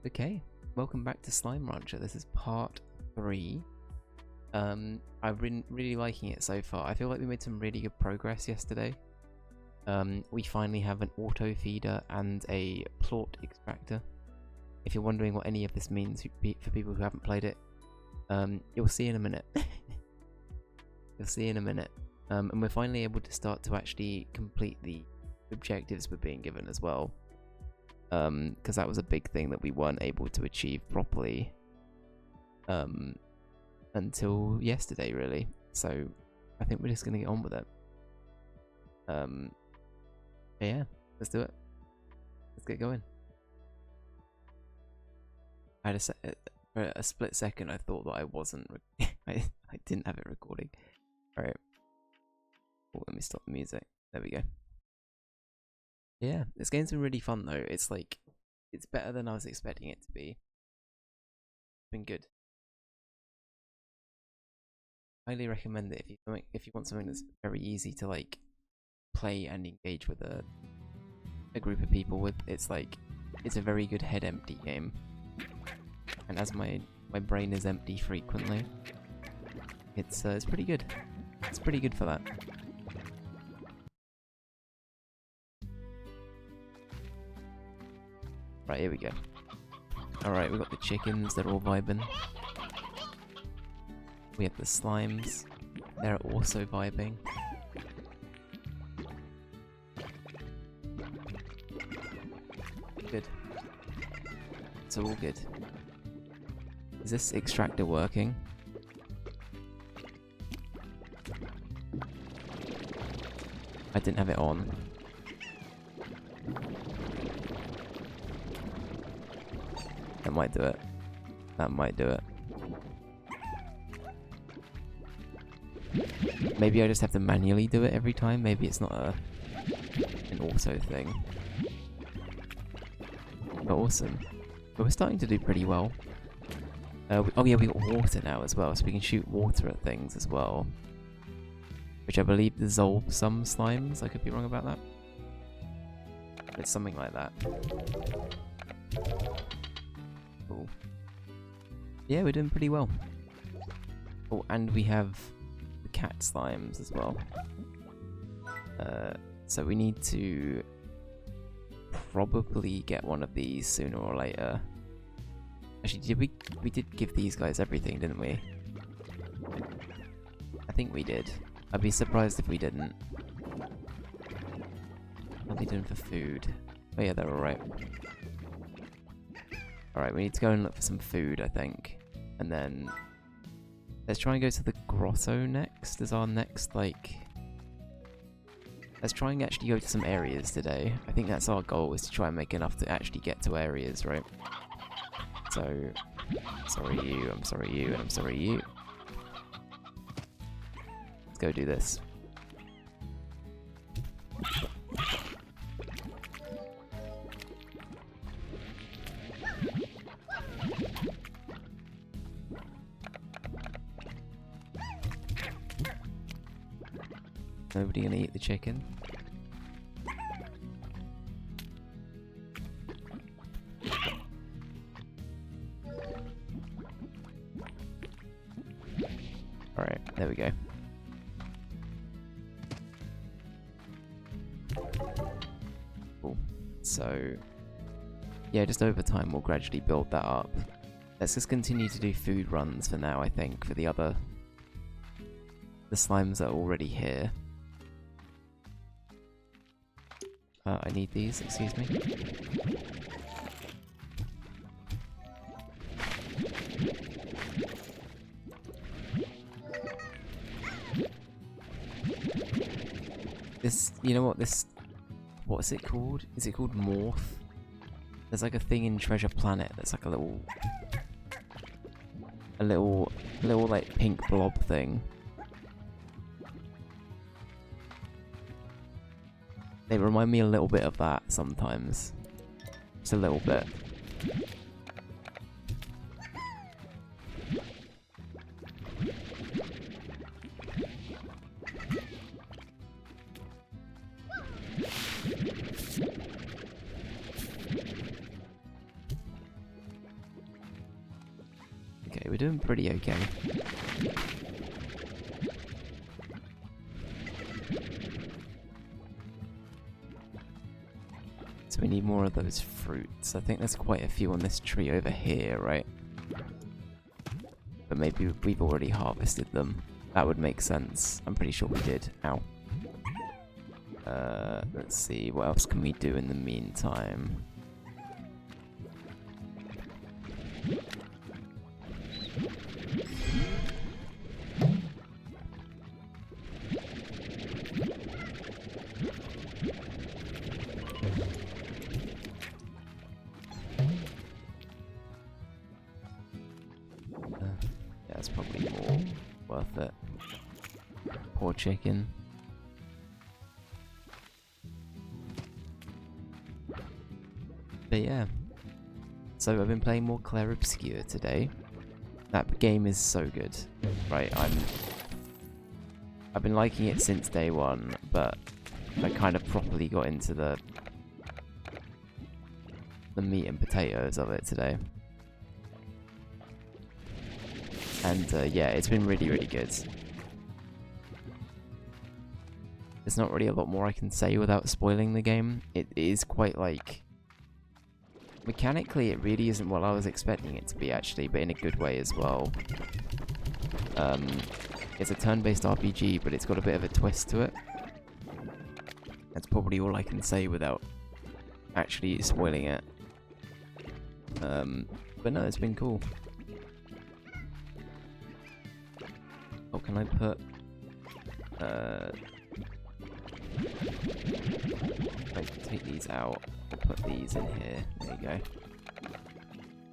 Okay, welcome back to Slime Rancher. This is part 3. I've been really liking it so far. I feel like we made some really good progress yesterday. We finally have an auto feeder and a plort extractor. If you're wondering what any of this means for people who haven't played it, you'll see in a minute. You'll see in a minute. And we're finally able to start to actually complete the objectives we're being given as well. Because that was a big thing that we weren't able to achieve properly until yesterday, really. So I think we're just going to get on with it. Yeah, let's do it. Let's get going. I had for a split second I thought that I wasn't I didn't have it recording. Alright. Oh, let me stop the music. There we go. Yeah, this game's been really fun though. It's like, it's better than I was expecting it to be. It's been good. Highly recommend it if you want something that's very easy to like play and engage with a group of people with. It's like, it's a very good head empty game. And as my brain is empty frequently, it's pretty good. It's pretty good for that. Right, here we go. Alright, we've got the chickens, they're all vibing. We have the slimes, they're also vibing. Good. It's all good. Is this extractor working? I didn't have it on. That might do it. That might do it. Maybe I just have to manually do it every time. Maybe it's not an auto thing. But awesome. But we're starting to do pretty well. Oh yeah, we got water now as well, so we can shoot water at things as well. Which I believe dissolves some slimes. I could be wrong about that. It's something like that. Cool. Yeah, we're doing pretty well. Oh, and we have the cat slimes as well. So we need to probably get one of these sooner or later. Actually, we did give these guys everything, didn't we? I think we did. I'd be surprised if we didn't. What are they doing for food? Oh yeah, they're alright. Alright, we need to go and look for some food, I think. And then let's try and go to the grotto next as our next, like... Let's try and actually go to some areas today. I think that's our goal, is to try and make enough to actually get to areas, right? So, sorry you, I'm sorry you, and I'm sorry you. Let's go do this. Nobody gonna eat the chicken? Alright, there we go. Cool. So, yeah, just over time we'll gradually build that up. Let's just continue to do food runs for now, I think, for the slimes that are already here. I need these, excuse me. This, you know what, what's it called? Is it called Morph? There's like a thing in Treasure Planet that's like a little like pink blob thing. They remind me a little bit of that sometimes. Just a little bit. Okay, we're doing pretty okay. So we need more of those fruits. I think there's quite a few on this tree over here, right? But maybe we've already harvested them. That would make sense. I'm pretty sure we did. Ow. Let's see, what else can we do in the meantime? Yeah, that's probably more worth it. Poor chicken. But yeah, so I've been playing more Clair Obscur today. That game is so good, right? I've been liking it since day one, but I kind of properly got into the meat and potatoes of it today. And yeah, it's been really, really good. There's not really a lot more I can say without spoiling the game. It is quite like... mechanically, it really isn't what I was expecting it to be, actually, but in a good way as well. It's a turn-based RPG, but it's got a bit of a twist to it. That's probably all I can say without actually spoiling it. But no, it's been cool. Oh, can I put... like, take these out. I'll put these in here. There you go.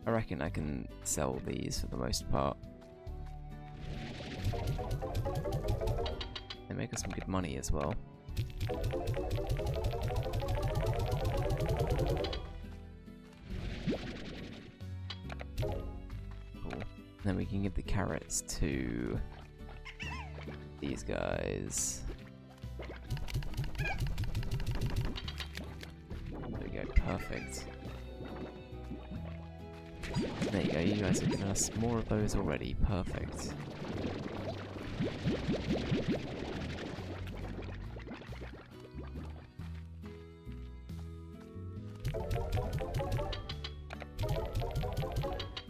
I reckon I can sell these for the most part. They make us some good money as well. Cool. Then we can give the carrots to these guys. There we go, perfect. There you go, you guys are giving us more of those already, perfect.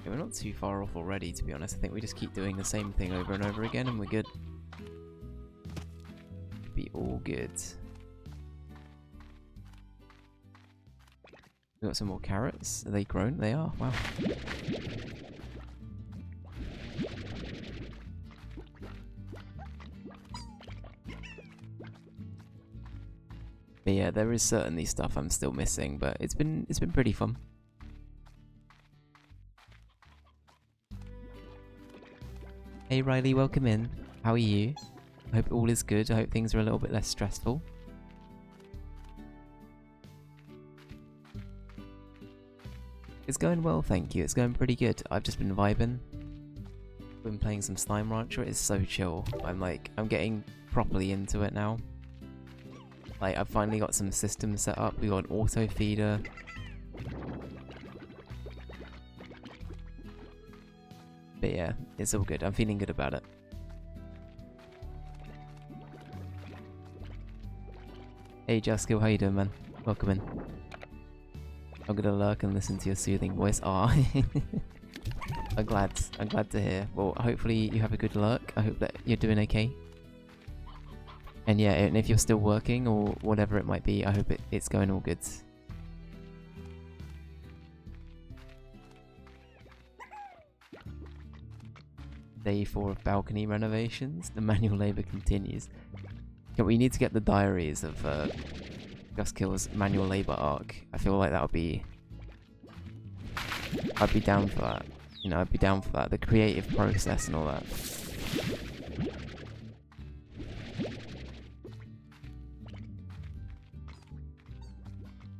Yeah, we're not too far off already, to be honest. I think we just keep doing the same thing over and over again and we're good. Be all good. We got some more carrots. Are they grown? They are. Wow. But yeah, there is certainly stuff I'm still missing, but it's been pretty fun. Hey Riley, welcome in. How are you? I hope all is good. I hope things are a little bit less stressful. It's going well, thank you. It's going pretty good. I've just been vibing. Been playing some Slime Rancher. It is so chill. I'm getting properly into it now. Like, I've finally got some systems set up. We got an auto feeder. But yeah, it's all good. I'm feeling good about it. Hey Jaskill, how you doing, man? Welcome in. I'm gonna lurk and listen to your soothing voice. Ah, I'm glad to hear. Well, hopefully you have a good lurk. I hope that you're doing okay. And yeah, and if you're still working or whatever it might be, I hope it's going all good. Day 4 of balcony renovations. The manual labour continues. Yeah, we need to get the diaries of Guskill's manual labour arc. I feel like that would be... I'd be down for that. You know, I'd be down for that. The creative process and all that.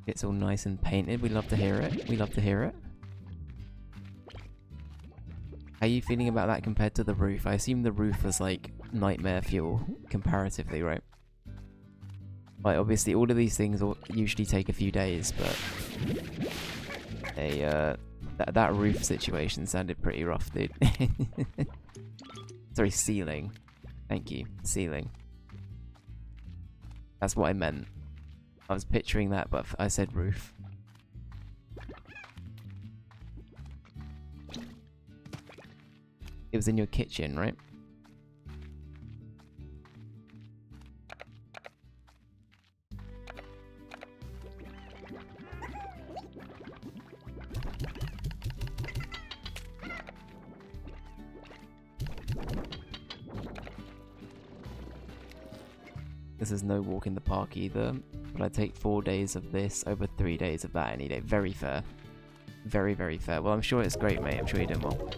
It's all nice and painted. We love to hear it. We love to hear it. How are you feeling about that compared to the roof? I assume the roof was like nightmare fuel comparatively, right? Like, obviously all of these things will usually take a few days, but That roof situation sounded pretty rough, dude. Sorry, ceiling. Thank you, ceiling. That's what I meant. I was picturing that, but I said roof. It was in your kitchen, right? This is no walk in the park either, but I take 4 days of this over 3 days of that any day. Very fair. Very, very fair. Well, I'm sure it's great, mate. I'm sure you're doing well.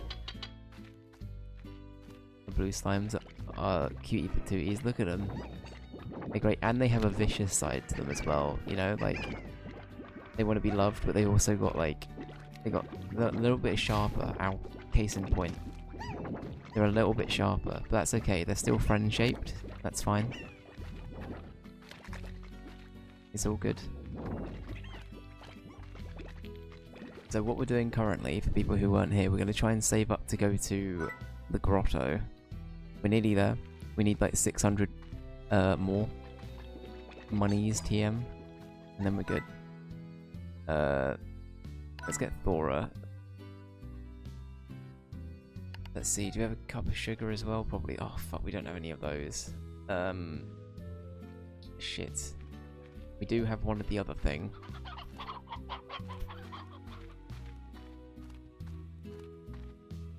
The blue slimes are cutie patooties. Look at them. They're great. And they have a vicious side to them as well. You know, like, they want to be loved, but they also got, like, they got a little bit sharper. Ow. Case in point. They're a little bit sharper, but that's okay. They're still friend-shaped. That's fine. It's all good. So what we're doing currently, for people who weren't here, we're going to try and save up to go to the grotto. We're nearly there. We need like 600 more monies TM, and then we're good. Let's get Thora. Let's see, do we have a cup of sugar as well? Probably. Oh fuck, we don't have any of those. Shit. We do have one of the other thing.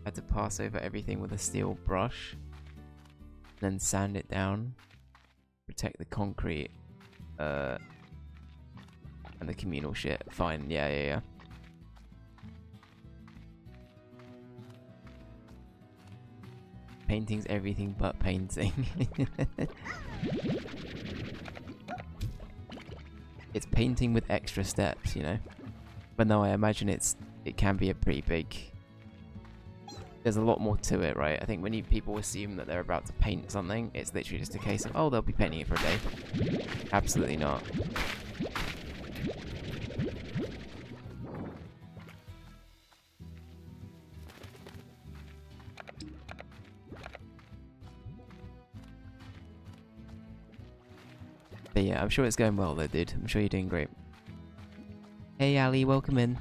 Had to pass over everything with a steel brush. Then sand it down. Protect the concrete. And the communal shit. Fine, yeah. Painting's everything but painting. It's painting with extra steps, you know? But no, I imagine it can be a pretty big... There's a lot more to it, right? I think when people assume that they're about to paint something, it's literally just a case of, oh, they'll be painting it for a day. Absolutely not. But yeah, I'm sure it's going well though, dude. I'm sure you're doing great. Hey Ali, welcome in.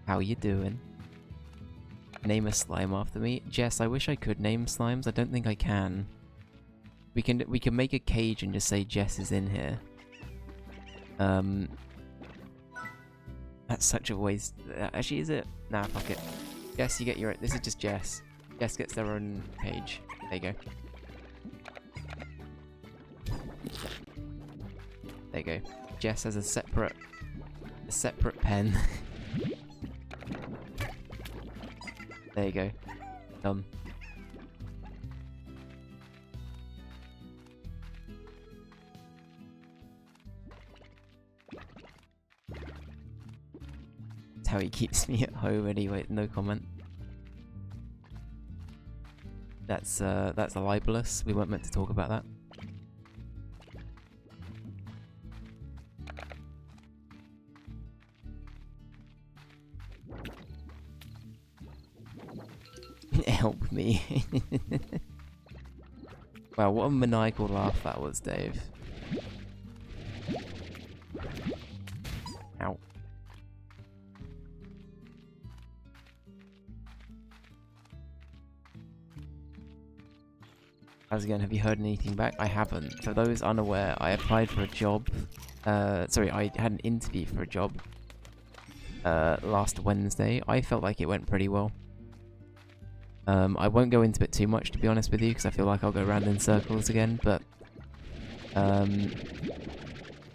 How you doing? Name a slime after me. Jess, I wish I could name slimes. I don't think I can. We can make a cage and just say Jess is in here. That's such a waste. Actually, is it? Nah, fuck it. Jess, you get your... This is just Jess. Jess gets their own cage. There you go. There you go. Jess has a separate pen. There you go. Done. That's how he keeps me at home anyway, no comment. That's libelous. We weren't meant to talk about that. Help me. Wow, what a maniacal laugh that was, Dave. Ow. How's it going? Have you heard anything back? I haven't. For those unaware, I applied for a job. Sorry, I had an interview for a job last Wednesday. I felt like it went pretty well. I won't go into it too much, to be honest with you, because I feel like I'll go around in circles again, but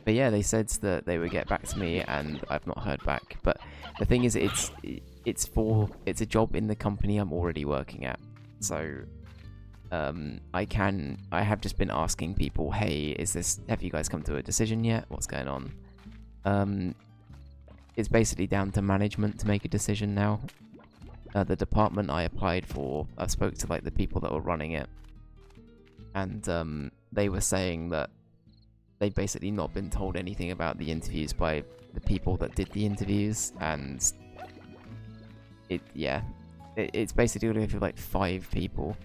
yeah, they said that they would get back to me, and I've not heard back. But the thing is, it's a job in the company I'm already working at, so I have just been asking people, hey, have you guys come to a decision yet? What's going on? It's basically down to management to make a decision now. The department I applied for, I spoke to like the people that were running it, and they were saying that they've basically not been told anything about the interviews by the people that did the interviews, and it's basically going to be like 5 people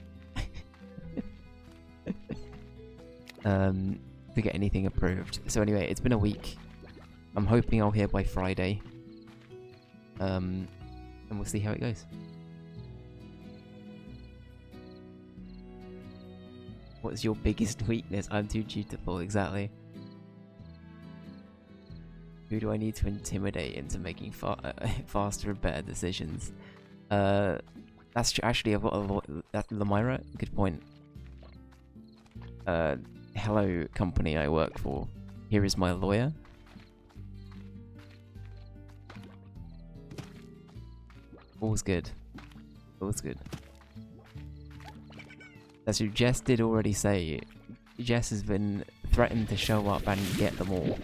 to get anything approved. So anyway, it's been a week. I'm hoping I'll hear by Friday, and we'll see how it goes. What's your biggest weakness? I'm too dutiful, exactly. Who do I need to intimidate into making faster and better decisions? That's actually, I've got a lot. Lamira, good point. Hello, company I work for. Here is my lawyer. All's good. All's good. That's who Jess did already say. Jess has been threatened to show up and get them all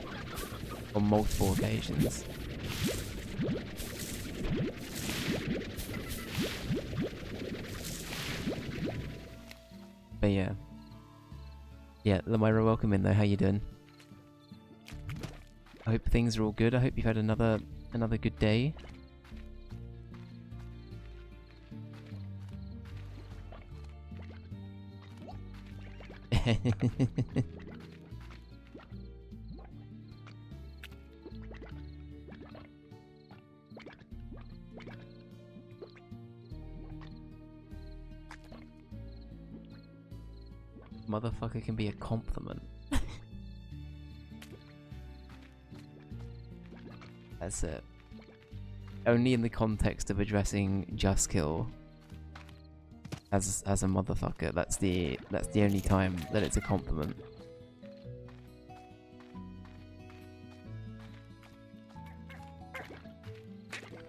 on multiple occasions. But yeah. Yeah, Lamira, welcome in though. How you doing? I hope things are all good. I hope you've had another good day. Motherfucker can be a compliment. That's it. Only in the context of addressing Just Kill as a motherfucker. That's the only time that it's a compliment.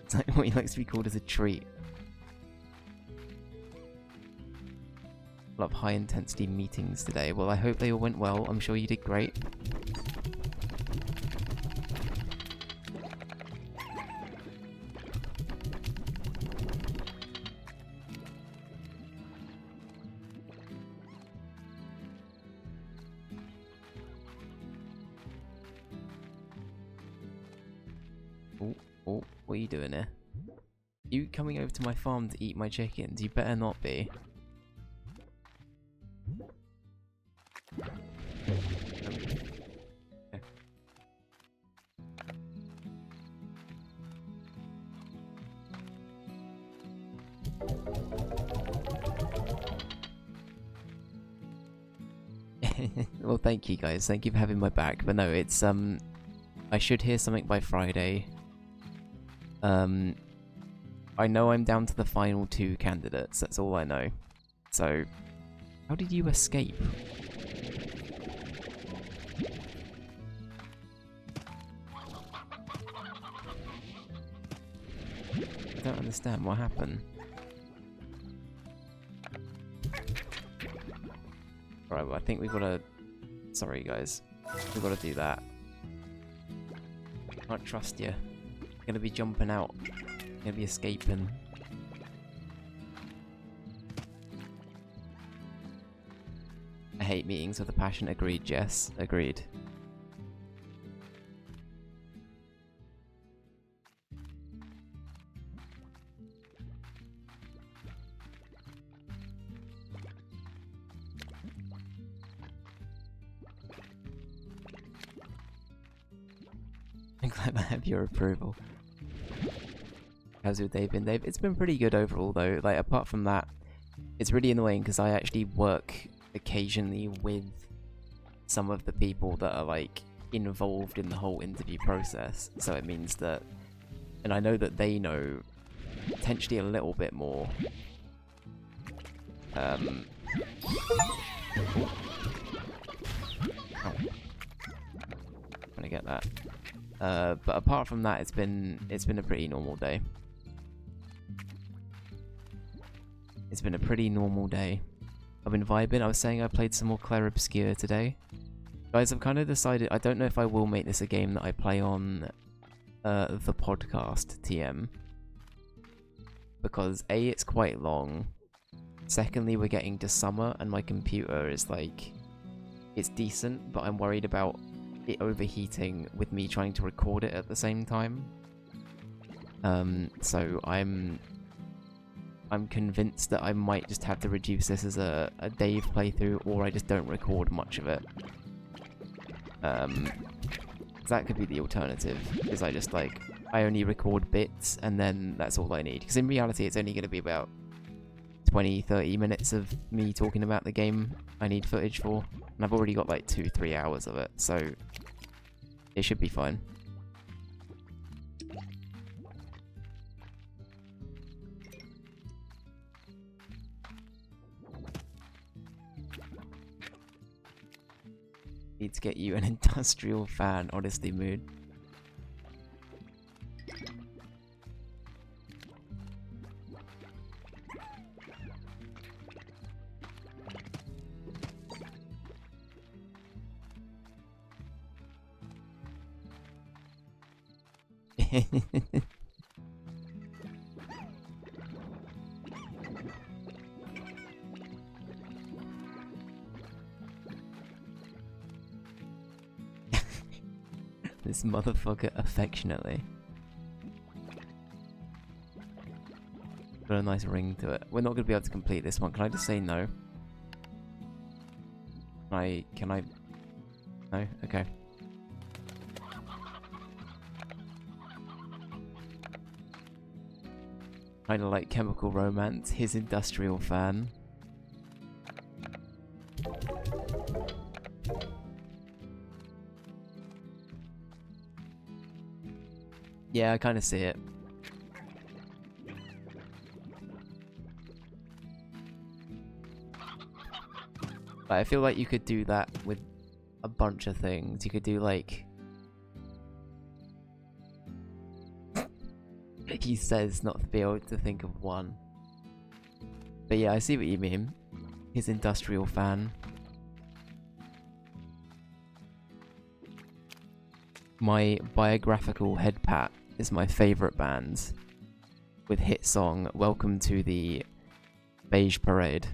It's like what he likes to be called as a treat. A lot of high intensity meetings today. Well, I hope they all went well. I'm sure you did great. Oh, what are you doing here? You coming over to my farm to eat my chickens? You better not be. Well, thank you guys. Thank you for having my back. But no, it's I should hear something by Friday. I know I'm down to the final 2 candidates. That's all I know. So, how did you escape? I don't understand what happened. Alright, well, I think we've got to... Sorry, guys. We've got to do that. Can't trust you. You're gonna be jumping out. You're gonna be escaping. I hate meetings with a passion. Agreed, Jess. Agreed. I'm glad I have your approval. How's your day been, Dave? It's been pretty good overall, though. Like, apart from that, it's really annoying because I actually work occasionally with some of the people that are, like, involved in the whole interview process. So it means that... And I know that they know potentially a little bit more. Oh. Trying to get that. But apart from that, it's been a pretty normal day. It's been a pretty normal day. I've been vibing. I was saying I played some more Clair Obscure today. Guys, I've kind of decided, I don't know if I will make this a game that I play on the podcast, TM. Because A, it's quite long. Secondly, we're getting to summer and my computer is like... It's decent, but I'm worried about it overheating with me trying to record it at the same time. So I'm convinced that I might just have to reduce this as a Dave playthrough, or I just don't record much of it. That could be the alternative, is I just like, I only record bits and then that's all I need. Because in reality it's only going to be about 20-30 minutes of me talking about the game I need footage for. And I've already got like 2-3 hours of it, so it should be fine. Need to get you an industrial fan, honestly, mood. This motherfucker affectionately. Got a nice ring to it. We're not going to be able to complete this one. Can I just say no? Can I? No? Okay. Kinda like Chemical Romance, his industrial fan. Yeah, I kind of see it. But I feel like you could do that with a bunch of things. You could do like... he says not to be able to think of one. But yeah, I see what you mean. His industrial fan. My biographical head pat is my favourite band, with hit song Welcome to the Beige Parade.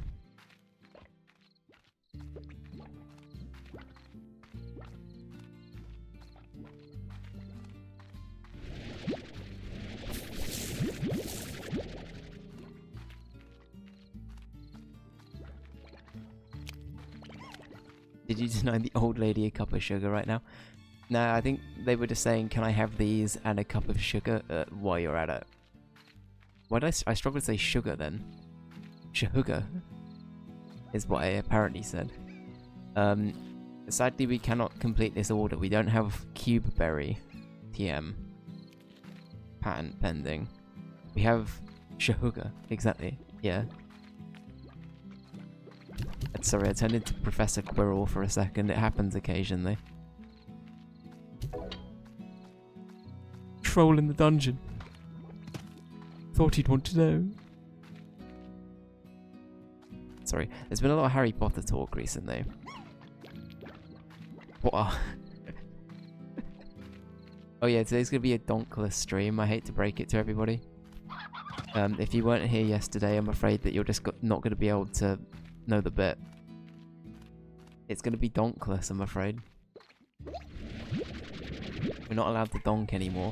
Did you deny the old lady a cup of sugar right now? No, I think they were just saying, can I have these and a cup of sugar while you're at it? Why did I struggle to say sugar then? Sugar is what I apparently said. Sadly, we cannot complete this order. We don't have Cube Berry TM. Patent pending. We have Shahuga, exactly, yeah. Sorry, I turned into Professor Quirrell for a second. It happens occasionally. Troll in the dungeon. Thought he'd want to know. Sorry, there's been a lot of Harry Potter talk recently. What? Oh yeah, today's gonna be a donkless stream. I hate to break it to everybody. If you weren't here yesterday, I'm afraid that you're just not gonna be able to know the bit. It's gonna be donkless, I'm afraid. We're not allowed to donk anymore.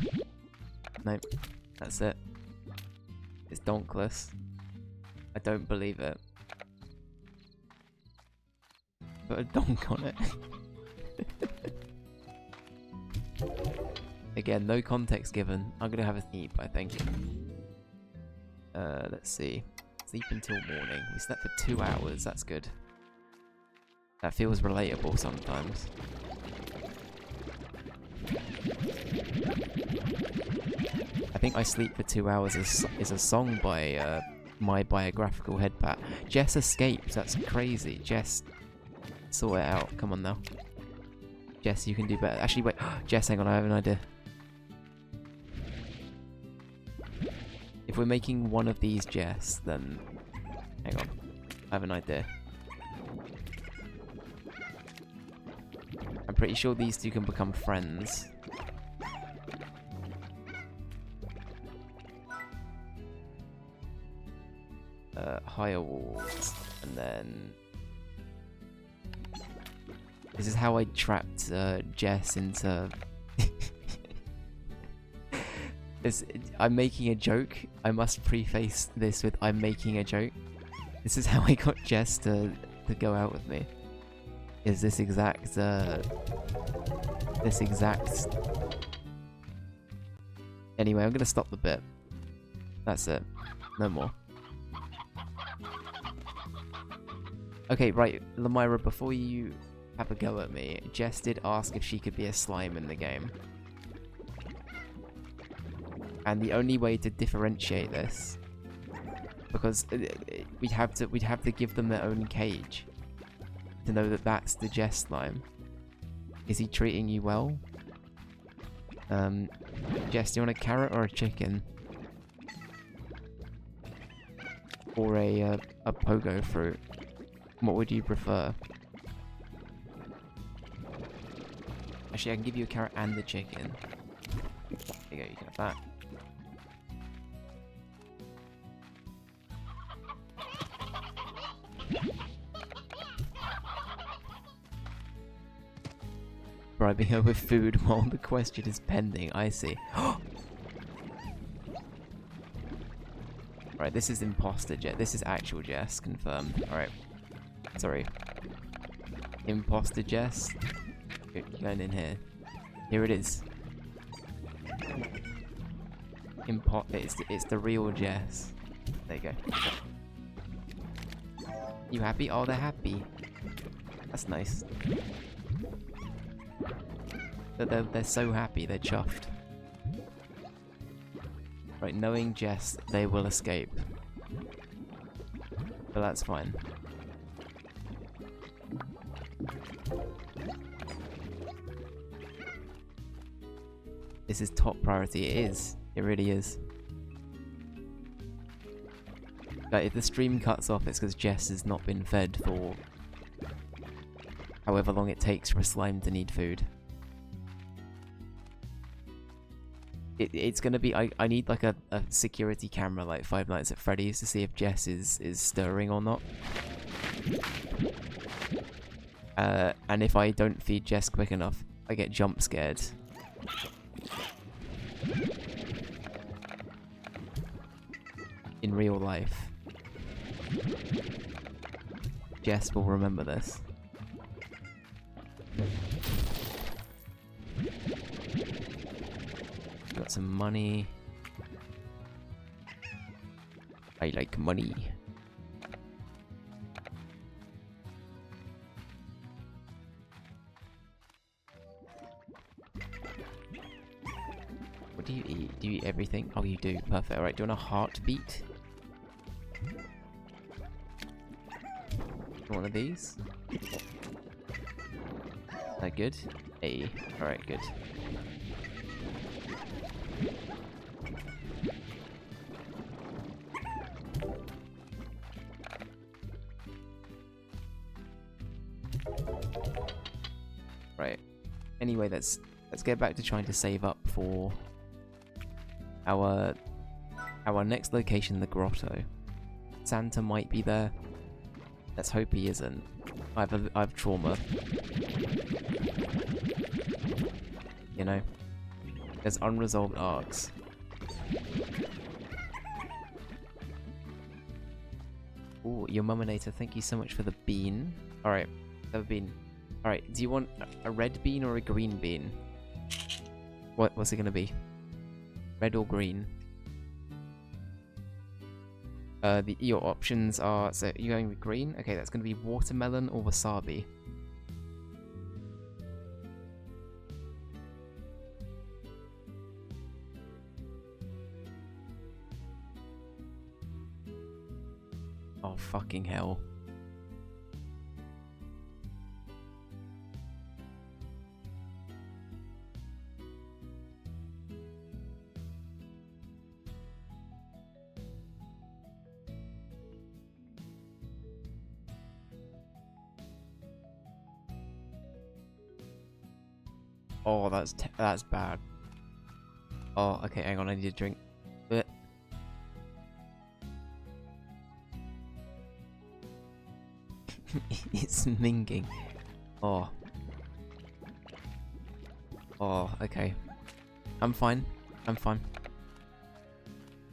Nope, that's it. It's donkless. I don't believe it. Put a donk on it. Again, no context given. I'm gonna have a sleep, I think. Let's see. Sleep until morning. We slept for 2 hours, that's good. That feels relatable sometimes. I think I Sleep for 2 Hours is a song by my biographical head pat. Jess escaped, that's crazy. Jess, sort it out. Come on now. Jess, you can do better. Actually, wait. Jess, hang on, I have an idea. If we're making one of these Jess, then... Hang on. I have an idea. I'm pretty sure these two can become friends. Higher walls, and then... This is how I trapped Jess into... I'm making a joke. I must preface this with I'm making a joke. This is how I got Jess to go out with me. Is this exact... Anyway, I'm gonna stop the bit. That's it. No more. Okay, right, Lamira, before you have a go at me, Jess did ask if she could be a slime in the game. And the only way to differentiate this, because we'd have to give them their own cage to know that that's the Jess slime. Is he treating you well? Jess, do you want a carrot or a chicken? Or a pogo fruit? What would you prefer? Actually, I can give you a carrot and the chicken. There you go, you can have that. Bribing her with food while the question is pending, I see. Right, this is imposter Jess. This is actual Jess, confirmed. Alright. Sorry. Imposter Jess. You're going in here. Here it is. It's the real Jess. There you go. You happy? Oh, they're happy. That's nice. They're so happy, they're chuffed. Right, knowing Jess, they will escape. But that's fine. This is top priority. It is. It really is. Like, if the stream cuts off, it's because Jess has not been fed for however long it takes for a slime to need food. It's gonna be... I need like a security camera like Five Nights at Freddy's to see if Jess is stirring or not. And if I don't feed Jess quick enough, I get jump scared. In real life. Jess will remember this. Got some money. I like money. What do you eat? Do you eat everything? Oh, you do. Perfect. Alright, do you want a heartbeat? One of these? That good? Hey. Alright, good. Right. Anyway, let's get back to trying to save up for our next location, the grotto. Santa might be there. Let's hope he isn't. I have trauma. You know? There's unresolved arcs. Ooh, your Muminator, thank you so much for the bean. Alright, the bean. Alright, do you want a red bean or a green bean? What's it gonna be? Red or green? Your options are... So, you're going with green? Okay, that's gonna be watermelon or wasabi. Oh, fucking hell. Oh, that's bad. Oh, okay, hang on, I need a drink. It's minging. Oh, Oh, okay. I'm fine. I'm fine.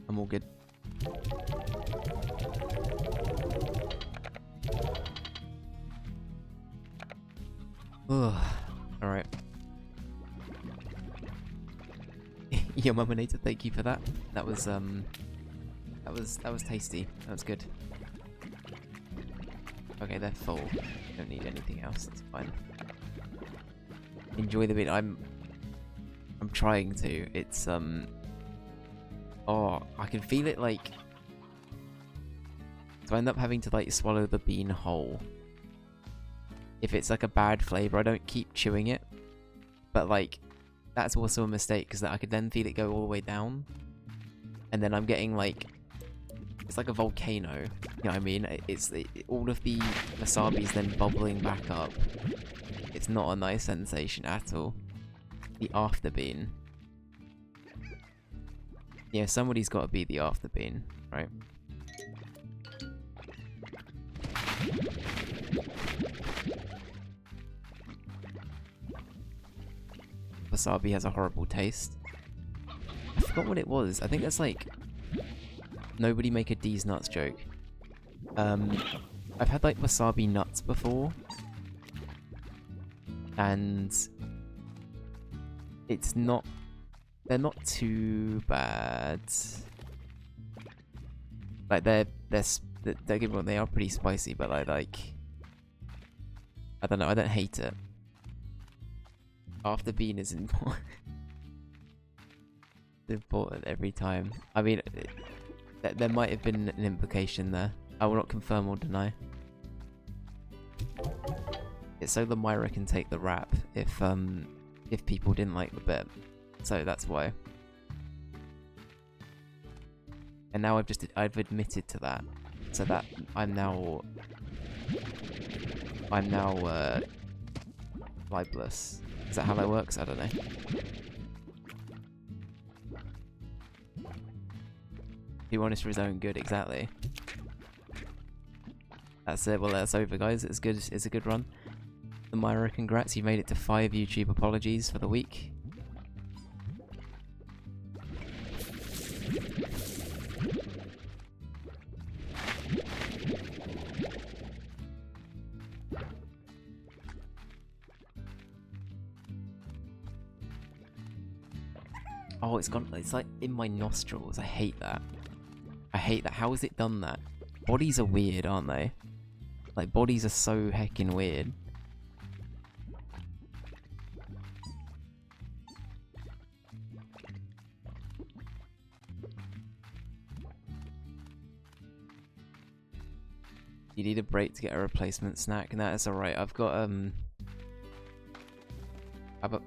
I'm all good. Ugh. Alright. Yo, Muminator, thank you for that. That was tasty. That was good. Okay, they're full. Don't need anything else. It's fine. Enjoy the bit. I'm trying to. It's oh, I can feel it like. So I end up having to like swallow the bean whole. If it's like a bad flavor, I don't keep chewing it. But like, that's also a mistake because I could then feel it go all the way down, and then I'm getting like, it's like a volcano. You know what I mean? All of the wasabi's then bubbling back up. It's not a nice sensation at all. The after bean. Yeah, somebody's got to be the after bean, right? Wasabi has a horrible taste. I forgot what it was. I think that's like nobody make a D's nuts joke. I've had like wasabi nuts before, and it's not. They're not too bad. Like they're good. Well, they are pretty spicy, but I don't know. I don't hate it. After bean is important. Important every time. I mean, there might have been an implication there. I will not confirm or deny. It's so the Myra can take the rap if people didn't like the bit. So that's why. And now I've admitted to that. So that I'm now libelous. Is that how that works? I don't know. Be honest for his own good, exactly. That's it. Well, that's over, guys. It's good. It's a good run. The Myra, congrats. You made it to 5 YouTube apologies for the week. Oh, it's like in my nostrils. I hate that. I hate that. How has it done that? Bodies are weird, aren't they? Like, bodies are so heckin' weird. You need a break to get a replacement snack, and that is alright. I've got,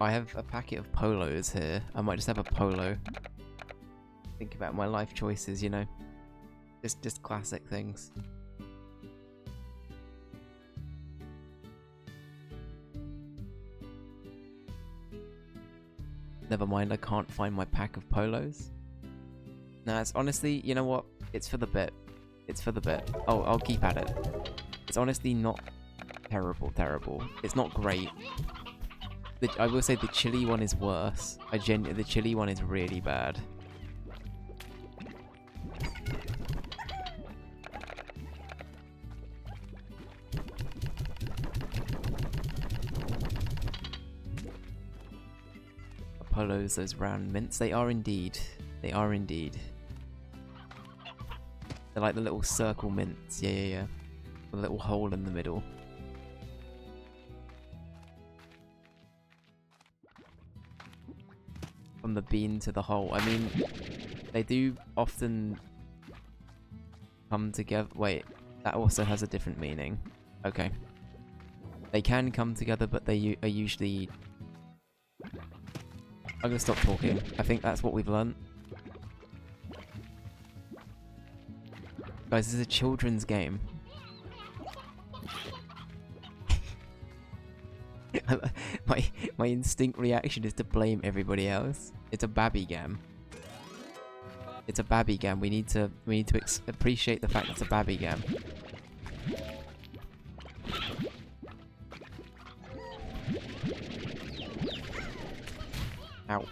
I have a packet of polos here. I might just have a polo. Think about my life choices, you know. Just classic things. Never mind, I can't find my pack of polos. Nah, it's honestly, you know what? It's for the bit. It's for the bit. Oh, I'll keep at it. It's honestly not terrible. It's not great. I will say the chili one is worse. The chili one is really bad. Polos, those round mints, they are indeed. They are indeed. They're like the little circle mints. Yeah. With a little hole in the middle. From the bean to the hole. I mean, they do often come together. Wait, that also has a different meaning. Okay. They can come together, but they are usually... I'm gonna stop talking. I think that's what we've learnt. Guys, this is a children's game. my instinct reaction is to blame everybody else. It's a babby gam. It's a babby gam. We need to appreciate the fact it's a babby gam. Ow.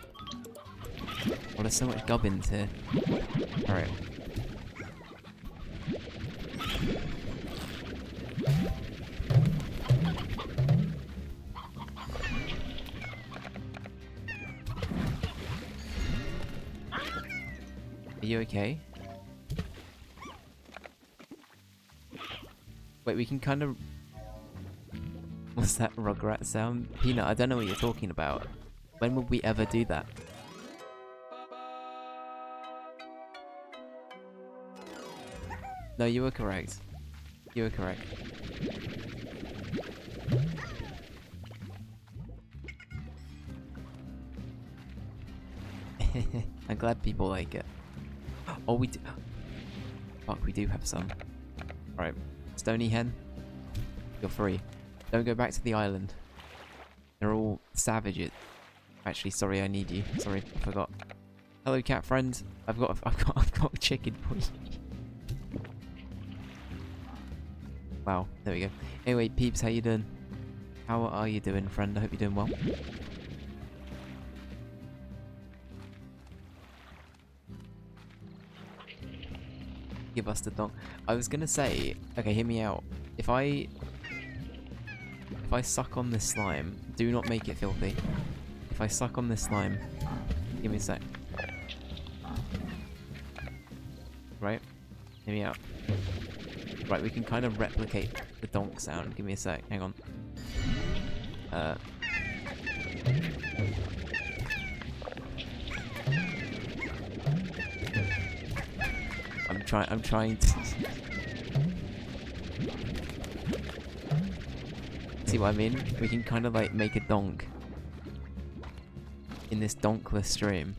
Oh, there's so much gubbins here. Alright. Are you okay? Wait, we can kind of... What's that Rugrat sound? Peanut, I don't know what you're talking about. When would we ever do that? No, you were correct. You were correct. I'm glad people like it. Oh, we do. Fuck, we do have some. Alright. Stony Hen, you're free. Don't go back to the island. They're all savages. Actually, sorry, I need you. Sorry, I forgot. Hello, cat friend. I've got a chicken for you. Wow, there we go. Anyway, peeps, how you doing? How are you doing, friend? I hope you're doing well. Give us the donk. I was gonna say, okay, hear me out. If I suck on this slime, do not make it filthy. If I suck on this slime, give me a sec. Right? Hear me out. Right, we can kind of replicate the donk sound. Give me a sec. Hang on. I'm trying to see what I mean? We can kind of like make a donk in this donkless stream.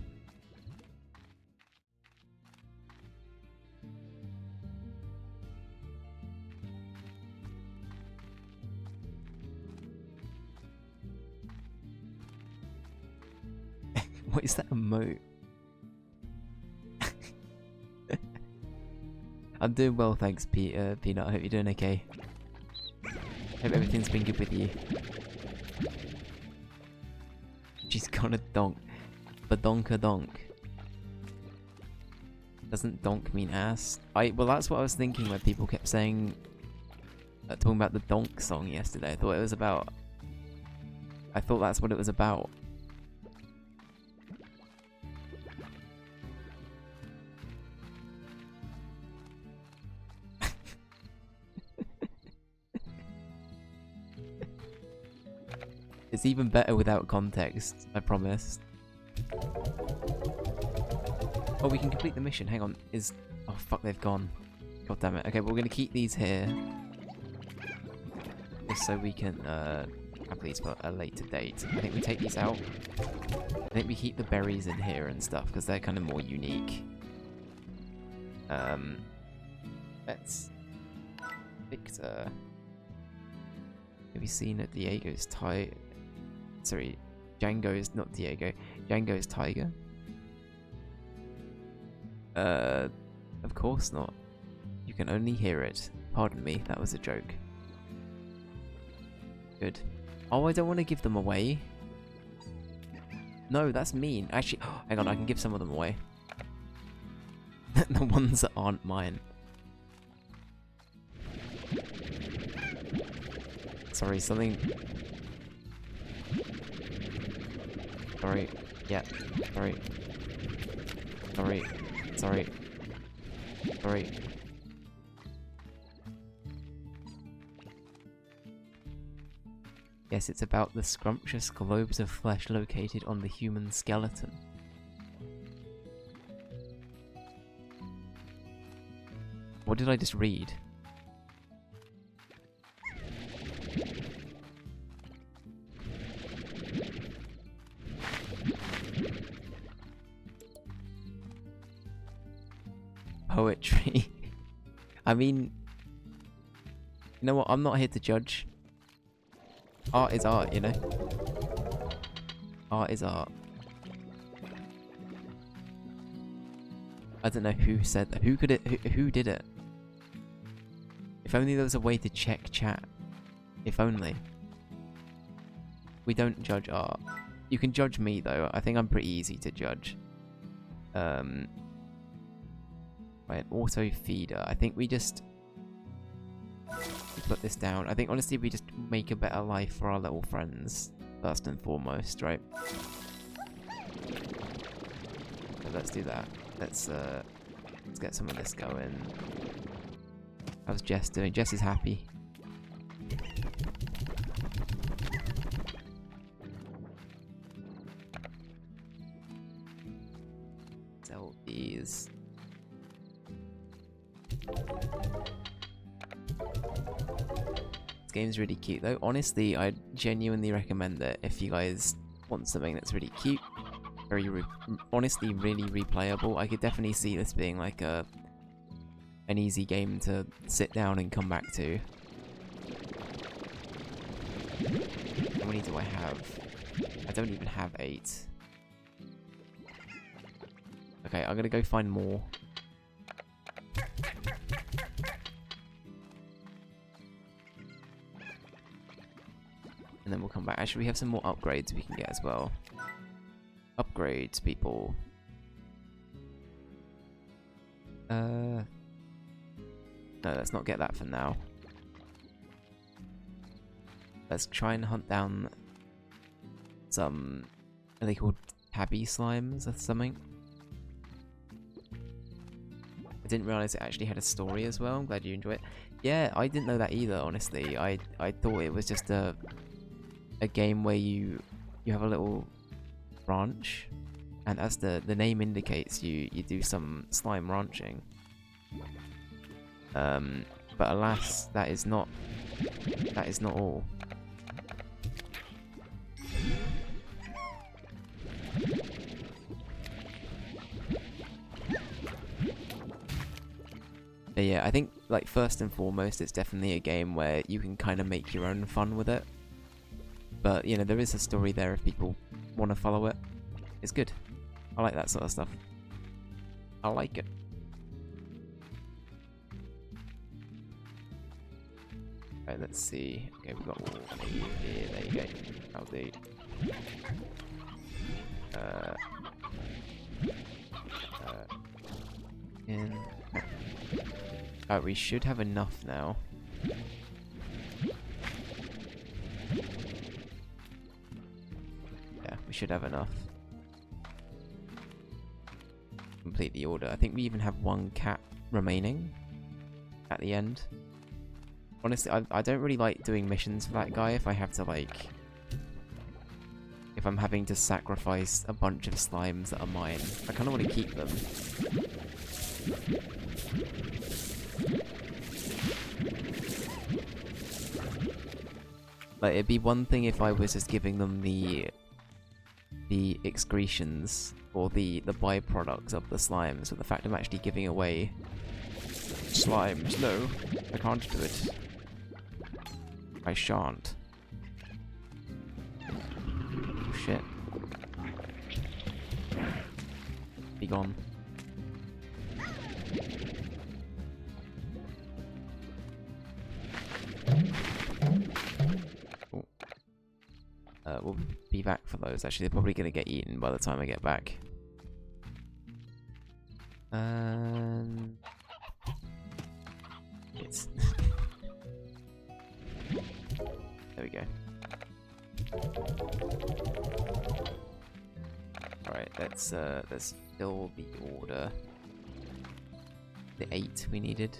What is that emote? I'm doing well, thanks, Peanut. I hope you're doing okay. Hope everything's been good with you. She's got a donk. Badonka donk. Doesn't donk mean ass? Well, that's what I was thinking when people kept saying... talking about the donk song yesterday. I thought it was about... I thought that's what it was about. It's even better without context, I promise. Oh, we can complete the mission. Hang on. Oh, fuck, they've gone. God damn it. Okay, but we're going to keep these here. Just so we can have these for a later date. I think we take these out. I think we keep the berries in here and stuff, because they're kind of more unique. Let's... Victor. Have you seen it? Diego's tie... Sorry, Django's not Diego. Django's tiger. Of course not. You can only hear it. Pardon me, that was a joke. Good. Oh, I don't want to give them away. No, that's mean. Actually, oh, hang on, I can give some of them away. The ones that aren't mine. Sorry, something... Sorry. Yeah. Sorry. Sorry. Sorry. Sorry. Yes, it's about the scrumptious globes of flesh located on the human skeleton. What did I just read? Poetry. I mean, you know what? I'm not here to judge. Art is art, you know? Art is art. I don't know who said that. Who did it? If only there was a way to check chat. If only. We don't judge art. You can judge me though. I think I'm pretty easy to judge. Right, auto feeder. I think we just put this down. I think honestly we just make a better life for our little friends first and foremost, right? So let's do that. Let's get some of this going. How's Jess doing? Jess is happy. Sell these. This game's really cute though. Honestly, I genuinely recommend it if you guys want something that's really cute. Honestly, really replayable. I could definitely see this being like an easy game to sit down and come back to. How many do I have? I don't even have 8. Okay, I'm gonna go find more. And then we'll come back. Actually, we have some more upgrades we can get as well. Upgrades, people. No, let's not get that for now. Let's try and hunt down some... Are they called tabby slimes or something? I didn't realise it actually had a story as well. I'm glad you enjoy it. Yeah, I didn't know that either, honestly. I thought it was just a game where you have a little ranch, and as the name indicates, you do some slime ranching. But alas, that is not all. But yeah, I think like first and foremost, it's definitely a game where you can kind of make your own fun with it. But you know, there is a story there if people want to follow it. It's good. I like that sort of stuff. I like it. Right, let's see. Okay, we've got all here. There you go. That'll do. In. Oh, we should have enough now. Yeah, we should have enough. Complete the order. I think we even have 1 cat remaining at the end. Honestly, I don't really like doing missions for that guy if I have to, like... If I'm having to sacrifice a bunch of slimes that are mine. I kind of want to keep them. Like, it'd be one thing if I was just giving them the excretions or the byproducts of the slimes, but the fact I'm actually giving away slimes, no, I can't do it. I shan't. Oh, shit. Be gone. We'll be back for those. Actually, they're probably going to get eaten by the time I get back. It's there we go. Alright, let's fill the order. The 8 we needed.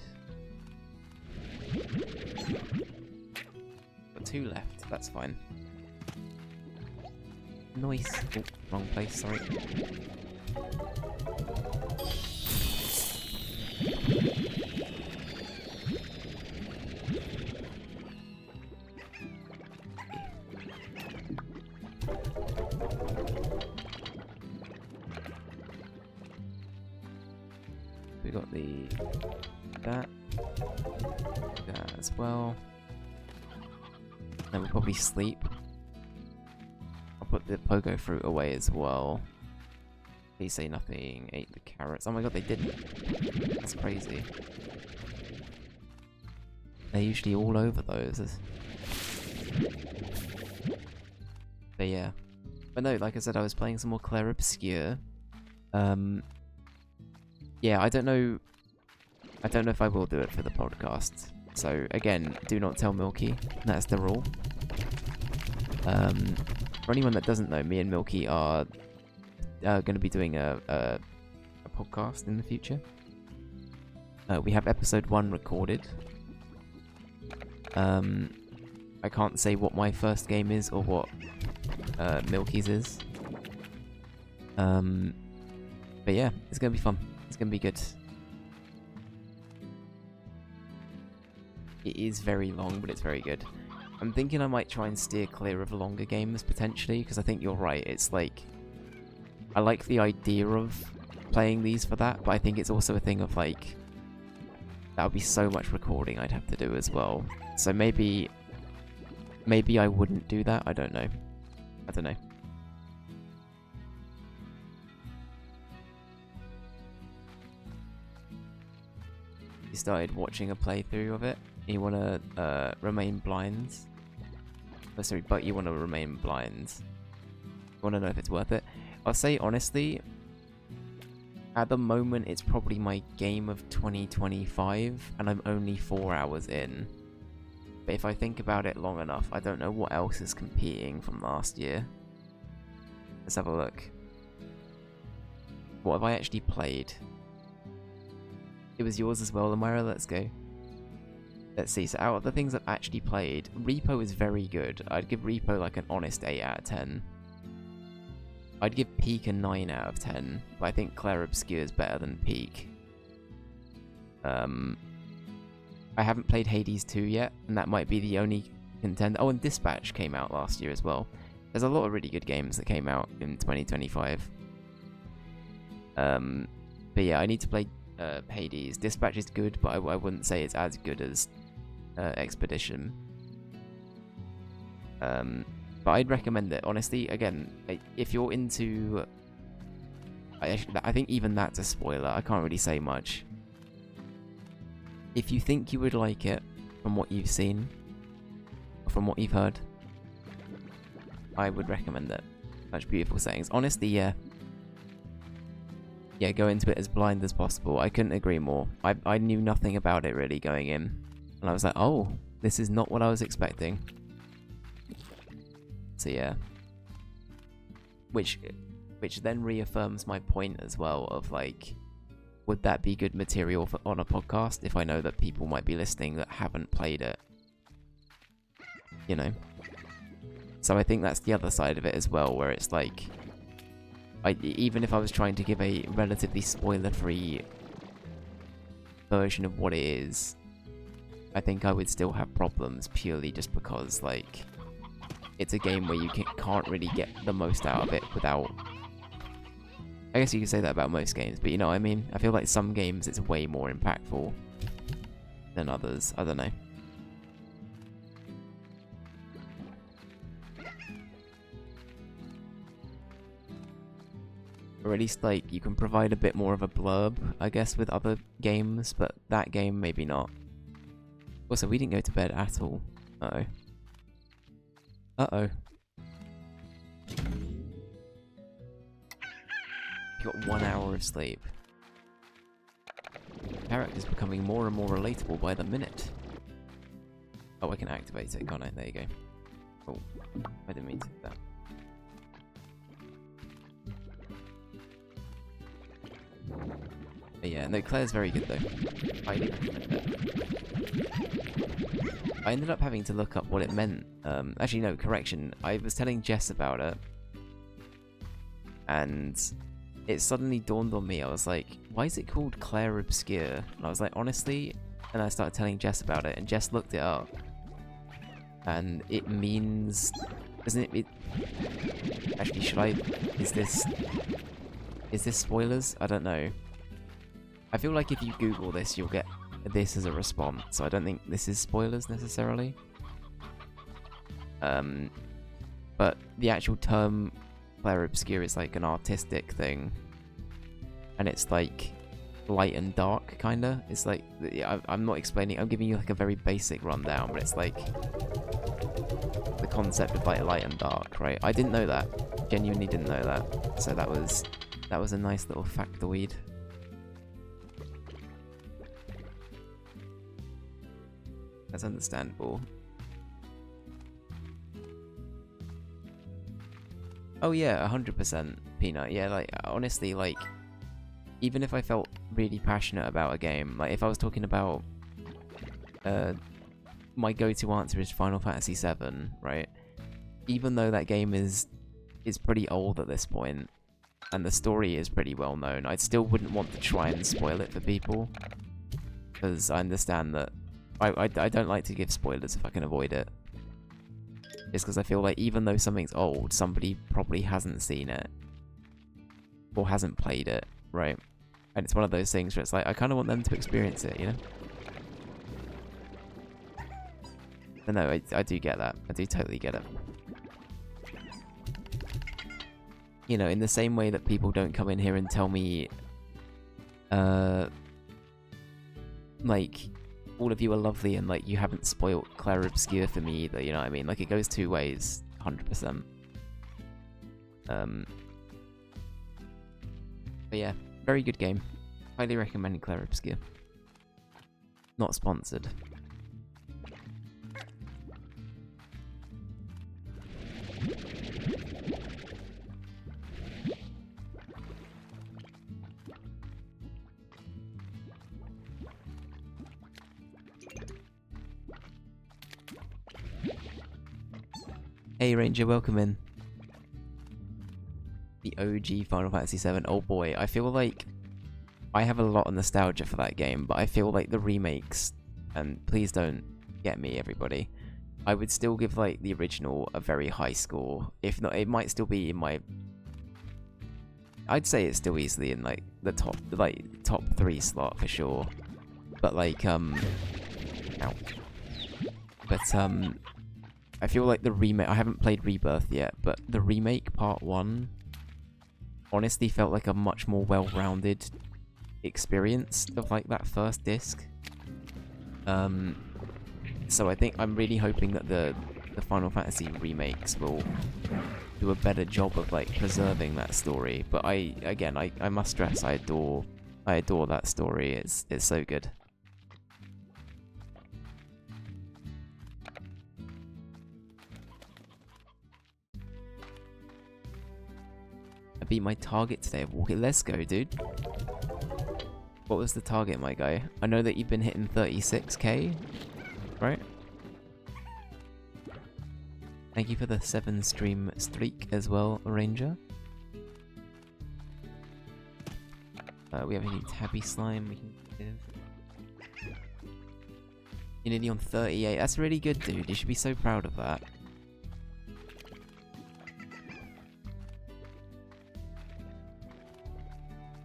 Got 2 left, that's fine. Nice. Oh, wrong place, sorry. We got that as well. Then we'll probably sleep. I'll put the pogo fruit away as well. Please say nothing ate the carrots. Oh my god, they didn't. That's crazy. They're usually all over those. But yeah. But no, like I said, I was playing some more Clair Obscur. Yeah, I don't know if I will do it for the podcast. So again, do not tell Milky. That's the rule. For anyone that doesn't know, me and Milky are going to be doing a podcast in the future. We have episode 1 recorded. I can't say what my first game is or what Milky's is. But yeah, it's going to be fun. It's going to be good. It is very long, but it's very good. I'm thinking I might try and steer clear of longer games, potentially, because I think you're right. It's like... I like the idea of playing these for that, but I think it's also a thing of, like... That would be so much recording I'd have to do as well. So maybe I wouldn't do that. I don't know. You started watching a playthrough of it. You want to remain blind. Oh, sorry, but you want to remain blind. You want to know if it's worth it. I'll say honestly, at the moment it's probably my game of 2025, and I'm only 4 hours in. But if I think about it long enough, I don't know what else is competing from last year. Let's have a look. What have I actually played? It was yours as well, Amira. Let's go. Let's see. So out of the things I've actually played, Repo is very good. I'd give Repo like an honest 8 out of 10. I'd give Peak a 9 out of 10, but I think Clair Obscur is better than Peak. I haven't played Hades 2 yet, and that might be the only contender. Oh, and Dispatch came out last year as well. There's a lot of really good games that came out in 2025. But yeah, I need to play Hades. Dispatch is good, but I wouldn't say it's as good as Expedition. But I'd recommend it, honestly. Again, if you're into... I think even that's a spoiler. I can't really say much. If you think you would like it, from what you've seen, or from what you've heard, I would recommend it. Such beautiful settings. Honestly, yeah. Yeah, go into it as blind as possible. I couldn't agree more. I knew nothing about it really going in. And I was like, oh, this is not what I was expecting. So yeah. Which then reaffirms my point as well of like, would that be good material on a podcast if I know that people might be listening that haven't played it? You know? So I think that's the other side of it as well, where it's like, even if I was trying to give a relatively spoiler-free version of what it is, I think I would still have problems purely just because, like, it's a game where you can't really get the most out of it without... I guess you could say that about most games, but you know what I mean? I feel like some games it's way more impactful than others. I don't know. Or at least, like, you can provide a bit more of a blurb, I guess, with other games, but that game, maybe not. Also, we didn't go to bed at all. Uh-oh. Uh-oh. You got 1 hour of sleep. The character's becoming more and more relatable by the minute. Oh, I can activate it, can't I? There you go. Oh, I didn't mean to do that. But yeah, no, Claire's very good though. I ended up having to look up what it meant. Actually, no, correction. I was telling Jess about it, and it suddenly dawned on me. I was like, why is it called Clair Obscur? And I was like, honestly, and I started telling Jess about it, and Jess looked it up, and it means, isn't it? Actually, should I? Is this spoilers? I don't know. I feel like if you Google this, you'll get this as a response, so I don't think this is spoilers necessarily. But the actual term Clair Obscur is like an artistic thing, and it's like light and dark, kinda. It's like, I'm not explaining, I'm giving you like a very basic rundown, but it's like the concept of like light and dark, right? I didn't know that. genuinely didn't know that. So that was a nice little factoid. That's understandable. Oh yeah, 100% Peanut. Yeah, like honestly, like even if I felt really passionate about a game, like if I was talking about my go-to answer is Final Fantasy VII, right? Even though that game is pretty old at this point, and the story is pretty well known, I still wouldn't want to try and spoil it for people, because I understand that I don't like to give spoilers if I can avoid it. It's because I feel like even though something's old, somebody probably hasn't seen it or hasn't played it, right? And it's one of those things where it's like I kind of want them to experience it, you know? But no, I do get that. I do totally get it. You know, in the same way that people don't come in here and tell me, like, all of you are lovely and, like, you haven't spoilt Claire Obscure for me either, you know what I mean? Like, it goes two ways, 100%. But yeah, very good game. Highly recommend Claire Obscure. Not sponsored. Hey Ranger, welcome in. The OG Final Fantasy VII. Oh boy, I feel like I have a lot of nostalgia for that game, but I feel like the remakes, and please don't get me everybody, I would still give like the original a very high score. If not, it might still be in my... I'd say it's still easily in like the top 3 slot for sure. But like, ow. But I feel like the remake, I haven't played Rebirth yet, but the remake part 1 honestly felt like a much more well-rounded experience of like that first disc. So I think I'm really hoping that the Final Fantasy remakes will do a better job of like preserving that story. But I must stress I adore that story. It's so good. I beat my target today of walking. Let's go, dude. What was the target, my guy? I know that you've been hitting 36k, right? Thank you for the 7 stream streak as well, Ranger. We have any tabby slime we can give. You're nearly on 38. That's really good, dude. You should be so proud of that.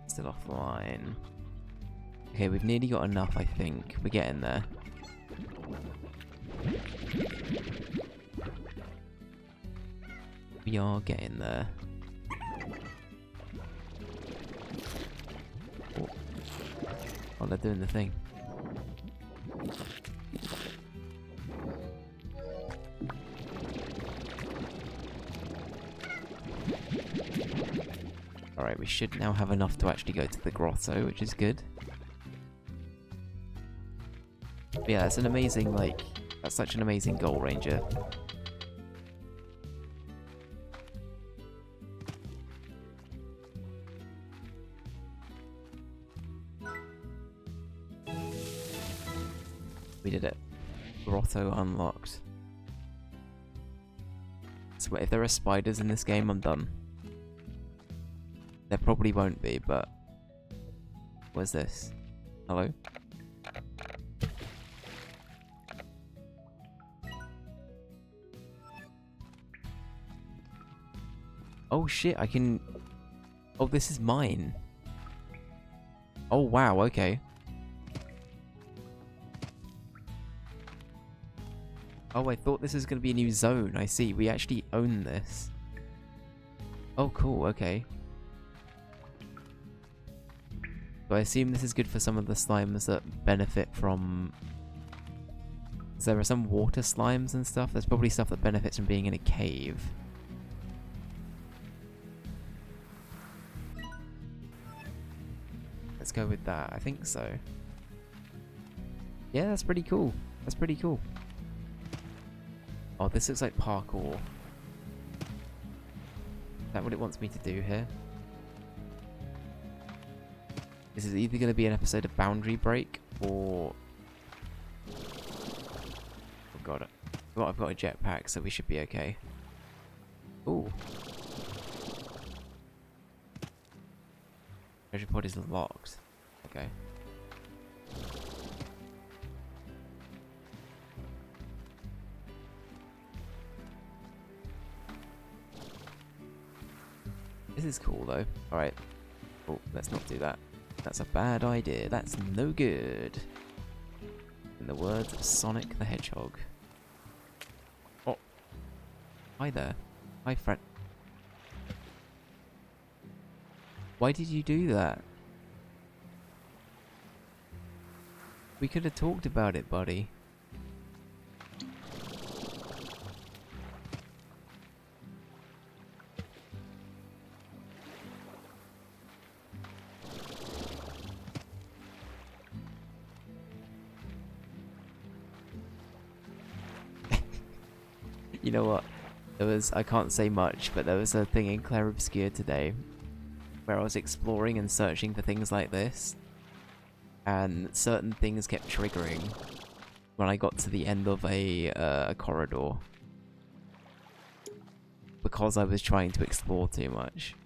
Still offline. Okay, we've nearly got enough, I think. We're getting there. We are getting there. Oh, they're doing the thing. Alright, we should now have enough to actually go to the grotto, which is good. But yeah, that's an amazing, like, that's such an amazing goal, Ranger. We did it. Grotto unlocked. So if there are spiders in this game, I'm done. There probably won't be, but... What's this? Hello? Oh shit, I can... Oh, this is mine. Oh wow, okay. Oh, I thought this was going to be a new zone. I see. We actually own this. Oh, cool. Okay. So I assume this is good for some of the slimes that benefit from... So there are some water slimes and stuff. There's probably stuff that benefits from being in a cave. let's go with that. I think so. Yeah, that's pretty cool. That's pretty cool. Oh, this looks like parkour. Is that what it wants me to do here? This is either going to be an episode of Boundary Break or... Oh god. Well, I've got a jetpack, so we should be okay. Ooh. Treasure pod is locked. Okay. This is cool though. Alright. Oh, let's not do that. That's a bad idea. That's no good. In the words of Sonic the Hedgehog. Oh. Hi there. Hi, friend. Why did you do that? We could have talked about it, buddy. You know what? There was, I can't say much, but there was a thing in Claire Obscure today where I was exploring and searching for things like this, and certain things kept triggering when I got to the end of a corridor because I was trying to explore too much.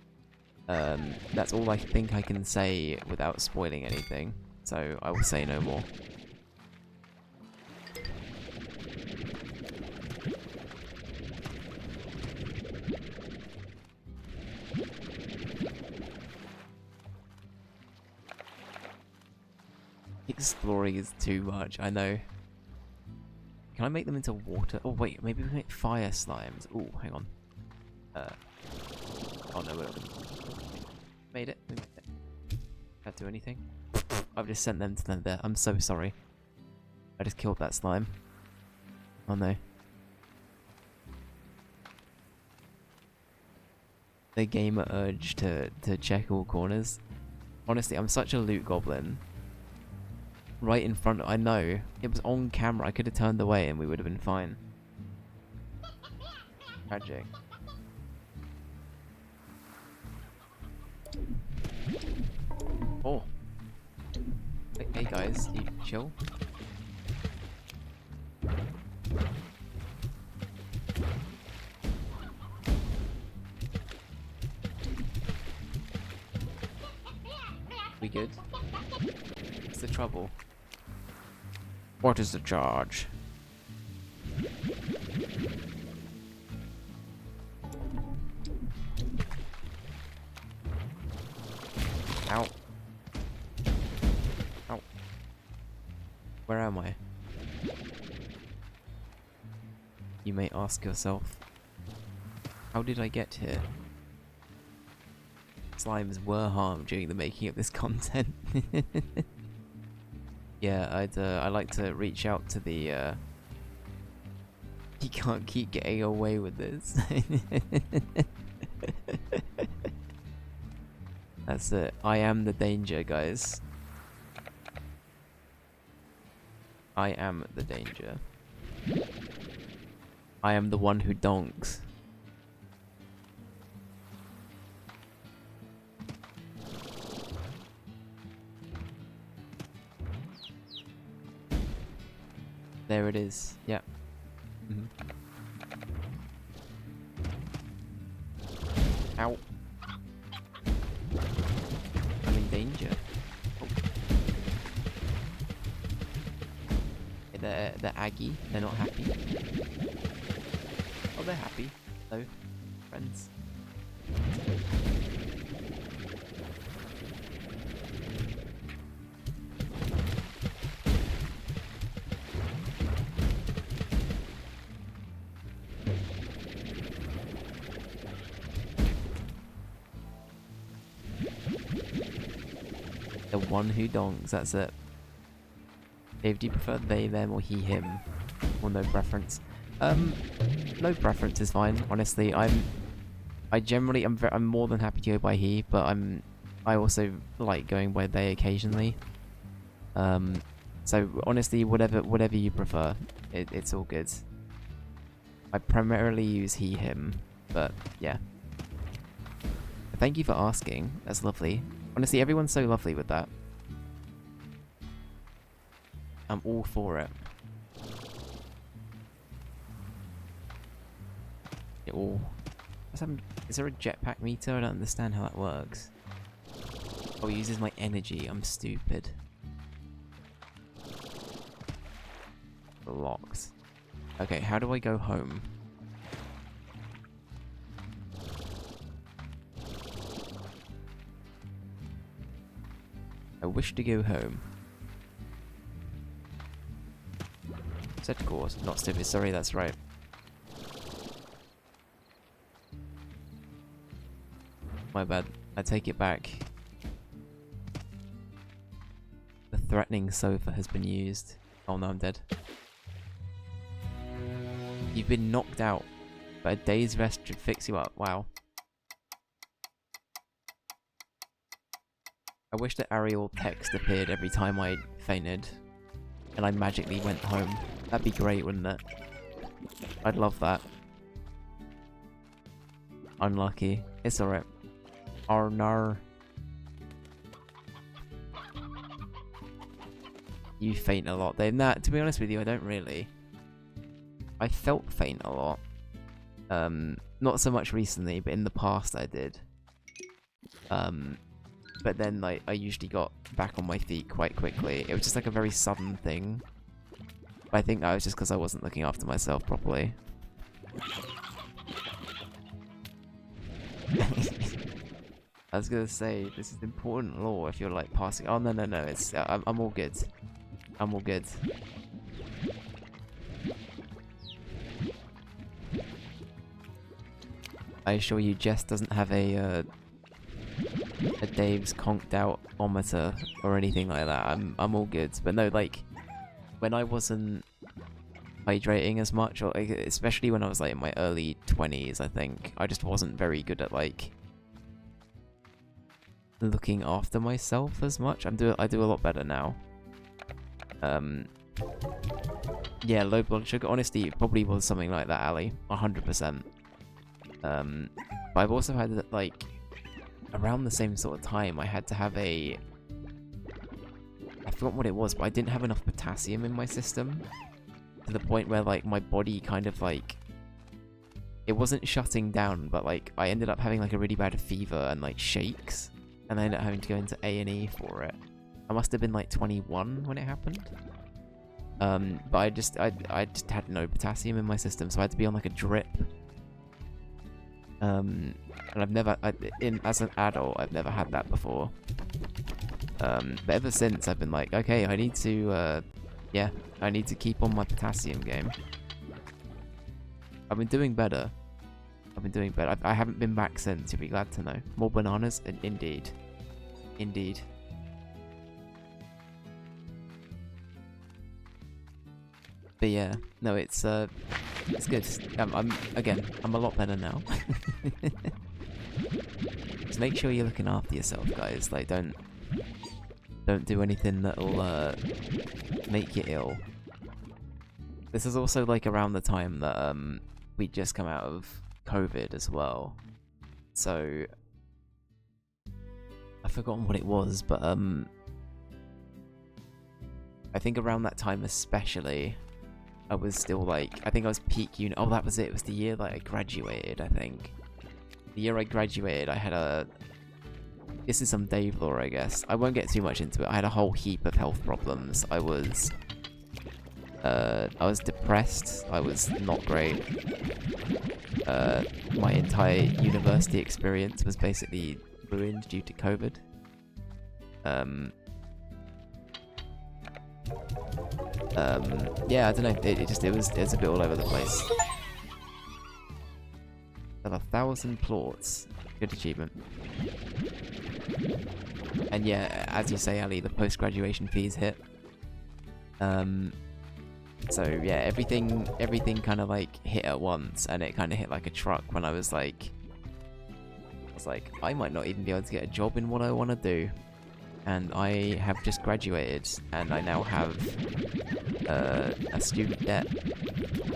That's all I think I can say without spoiling anything, so I will say no more. Exploring is too much, I know. Can I make them into water? Oh wait, maybe we can make fire slimes. Oh, hang on. Oh no, we made it. We made it. Can't do anything. I've just sent them to them there. I'm so sorry. I just killed that slime. Oh no. The gamer urge to check all corners. Honestly, I'm such a loot goblin. Right in front of, I know. It was on camera. I could have turned away and we would have been fine. Tragic. Oh. Hey guys, you chill? We good? What's the trouble? What is the charge? Ow. Ow. Where am I? You may ask yourself, how did I get here? Slimes were harmed during the making of this content. Yeah, I like to reach out to the you can't keep getting away with this. That's it. I am the danger, guys. I am the danger. I am the one who donks. There it is. Yeah. Mm-hmm. Ow. I'm in danger. Oh. They're aggy. They're not happy. Oh, they're happy. Hello, friends. The one who dongs, that's it. Dave, do you prefer they, them, or he, him? Or no preference? No preference is fine, honestly. I'm more than happy to go by he, but I also like going by they occasionally. So honestly, whatever you prefer, it's all good. I primarily use he, him, but yeah. Thank you for asking. That's lovely. Honestly, everyone's so lovely with that. I'm all for it. Oh, is there a jetpack meter? I don't understand how that works. Oh, it uses my energy. I'm stupid. Locked. Okay, how do I go home? I wish to go home. Set course. Not stupid. Sorry, that's right. My bad. I take it back. The threatening sofa has been used. Oh no, I'm dead. You've been knocked out, but a day's rest should fix you up. Wow. I wish that Ariel text appeared every time I fainted, and I magically went home. That'd be great, wouldn't it? I'd love that. Unlucky. It's alright. Oh no. You faint a lot, Dave. Nah, to be honest with you, I don't really. I felt faint a lot. Not so much recently, but in the past I did. But then like I usually got back on my feet quite quickly. It was just like a very sudden thing. But I think that was just because I wasn't looking after myself properly. I was gonna say, this is important law if you're like passing. Oh no, it's I'm all good. I'm all good. I assure you, Jess doesn't have a Dave's conked out ometer or anything like that. I'm all good. But no, like when I wasn't hydrating as much, or like, especially when I was like in my early 20s, I think I just wasn't very good at like looking after myself as much. I do a lot better now. Yeah, low blood sugar. Honestly, it probably was something like that, Ali. 100%. But I've also had that, like, around the same sort of time, I had to have I forgot what it was, but I didn't have enough potassium in my system. To the point where, like, my body kind of, like, it wasn't shutting down, but, like, I ended up having, like, a really bad fever and, like, shakes. And I ended up having to go into A&E for it. I must have been, like, 21 when it happened. But I just had no potassium in my system, so I had to be on, like, a drip. And I've never, as an adult, I've never had that before. But ever since, I've been like, okay, I need to, yeah, I need to keep on my potassium game. I've been doing better. I haven't been back since, you'll be glad to know. More bananas? Indeed. Indeed. But yeah, no, it's good. I'm a lot better now. Just make sure you're looking after yourself, guys. Like, don't do anything that'll make you ill. This is also like around the time that we just come out of COVID as well. So I've forgotten what it was, but I think around that time especially, I was still like, I think I was peak uni. Oh, that was it. It was the year that I graduated, I think. The year I graduated, I had this is some Dave lore, I guess. I won't get too much into it. I had a whole heap of health problems. I was depressed. I was not great. My entire university experience was basically ruined due to COVID. Yeah, I don't know. It's a bit all over the place. Have 1,000 plorts. Good achievement. And yeah, as you say, Ali, the post-graduation fees hit. So yeah, everything kind of like hit at once, and it kind of hit like a truck when I was like was like, I might not even be able to get a job in what I want to do. And I have just graduated, and I now have a student debt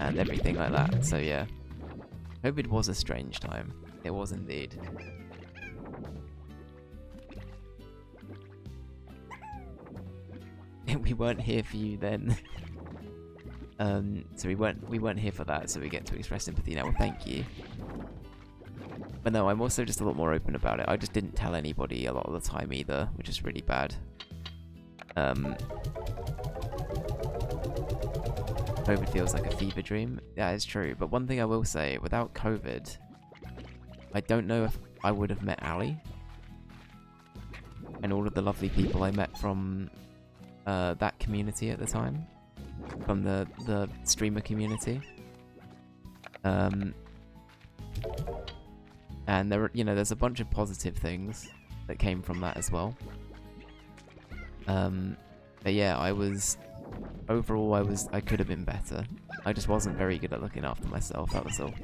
and everything like that. So yeah, COVID was a strange time. It was indeed. We weren't here for you then. So we weren't here for that. So we get to express sympathy now. Well, thank you. But no, I'm also just a lot more open about it. I just didn't tell anybody a lot of the time either, which is really bad. COVID feels like a fever dream. That is true. But one thing I will say, without COVID, I don't know if I would have met Ali and all of the lovely people I met from that community at the time, from the streamer community. And there, there's a bunch of positive things that came from that as well. But yeah, overall I could have been better. I just wasn't very good at looking after myself, that was all.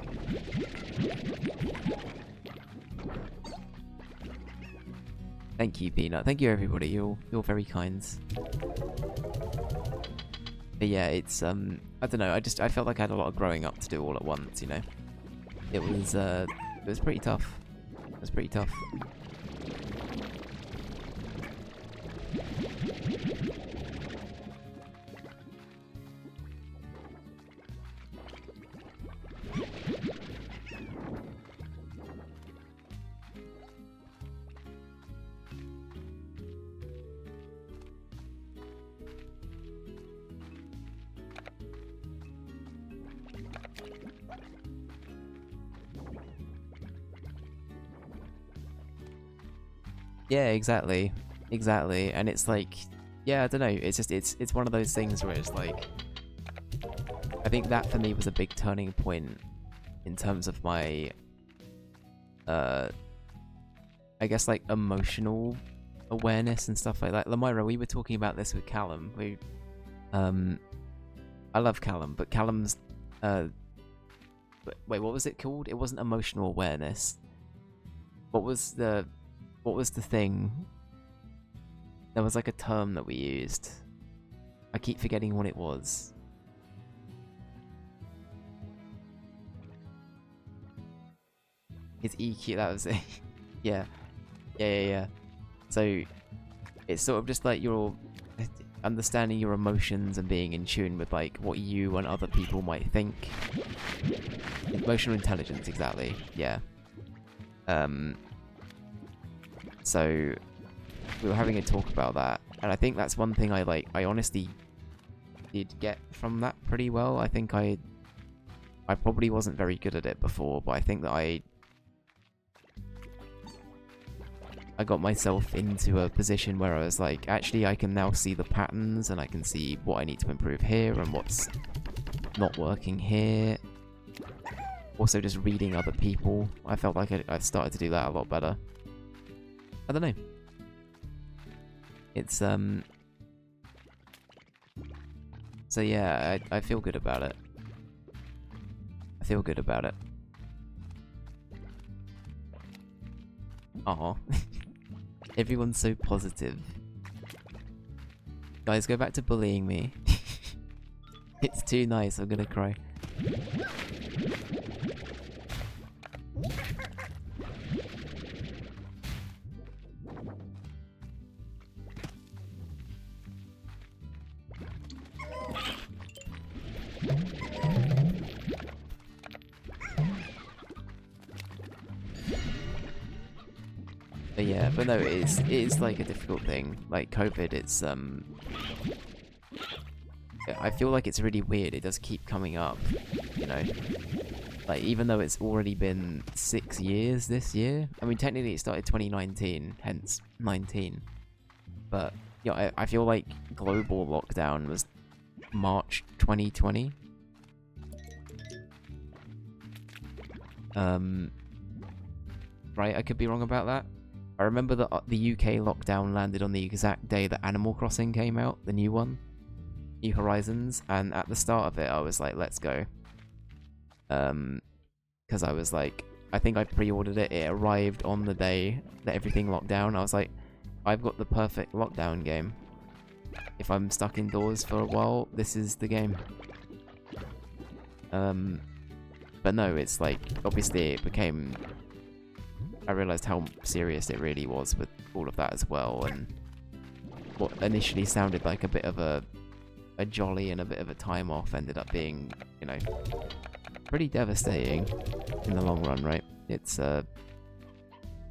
Thank you, Peanut. Thank you, everybody. You're very kind. But yeah, it's I don't know. I felt like I had a lot of growing up to do all at once. It was pretty tough. It was pretty tough. Yeah, exactly. And it's like, yeah, I don't know. It's just, it's one of those things where it's like, I think that for me was a big turning point in terms of my, I guess like emotional awareness and stuff like that. Lamira, we were talking about this with Callum. I love Callum, but Callum's, wait, what was it called? It wasn't emotional awareness. What was the thing? There was like a term that we used. I keep forgetting what it was. It's EQ, that was it. Yeah. So, it's sort of just like you're understanding your emotions and being in tune with like what you and other people might think. Emotional intelligence, exactly. Yeah. So we were having a talk about that, and I think that's one thing I honestly did get from that pretty well. I think I probably wasn't very good at it before, but I think that I got myself into a position where I was like, actually I can now see the patterns, and I can see what I need to improve here and what's not working here. Also just reading other people. I felt like I started to do that a lot better. I don't know. It's, so yeah, I feel good about it. I feel good about it. Aw. Everyone's so positive. Guys, go back to bullying me. It's too nice, I'm gonna cry. But yeah, but no, it is like a difficult thing. Like COVID, it's I feel like it's really weird. It does keep coming up, Like even though it's already been 6 years this year. I mean, technically it started 2019, hence 19. But yeah, I feel like global lockdown was March 2020. Right, I could be wrong about that. I remember that the UK lockdown landed on the exact day that Animal Crossing came out, the new one, New Horizons, and at the start of it, I was like, let's go. Because I was like, I think I pre-ordered it. It arrived on the day that everything locked down. I was like, I've got the perfect lockdown game. If I'm stuck indoors for a while, this is the game. But no, it's like, obviously it became... I realised how serious it really was with all of that as well, and what initially sounded like a bit of a jolly and a bit of a time off ended up being, you know, pretty devastating in the long run, right? It's, I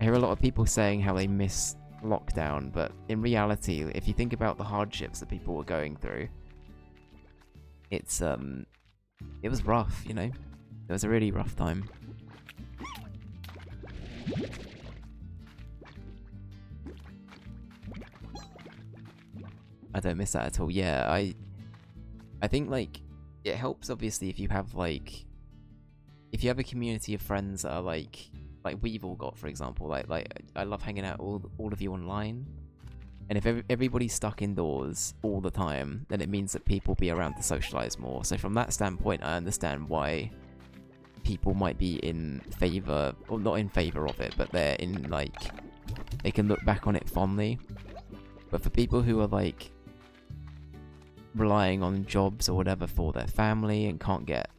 hear a lot of people saying how they miss lockdown, but in reality, if you think about the hardships that people were going through, it's, it was rough, you know? It was a really rough time. I don't miss that at all. Yeah, I think, like, it helps, obviously, if you have, like, if you have a community of friends that are, like we've all got, for example, like, I love hanging out all of you online, and if everybody's stuck indoors all the time, then it means that people be around to socialize more. So from that standpoint, I understand why people might be in favor, or not in favor of it, but they're in, like, they can look back on it fondly. But for people who are, like, relying on jobs or whatever for their family and can't get,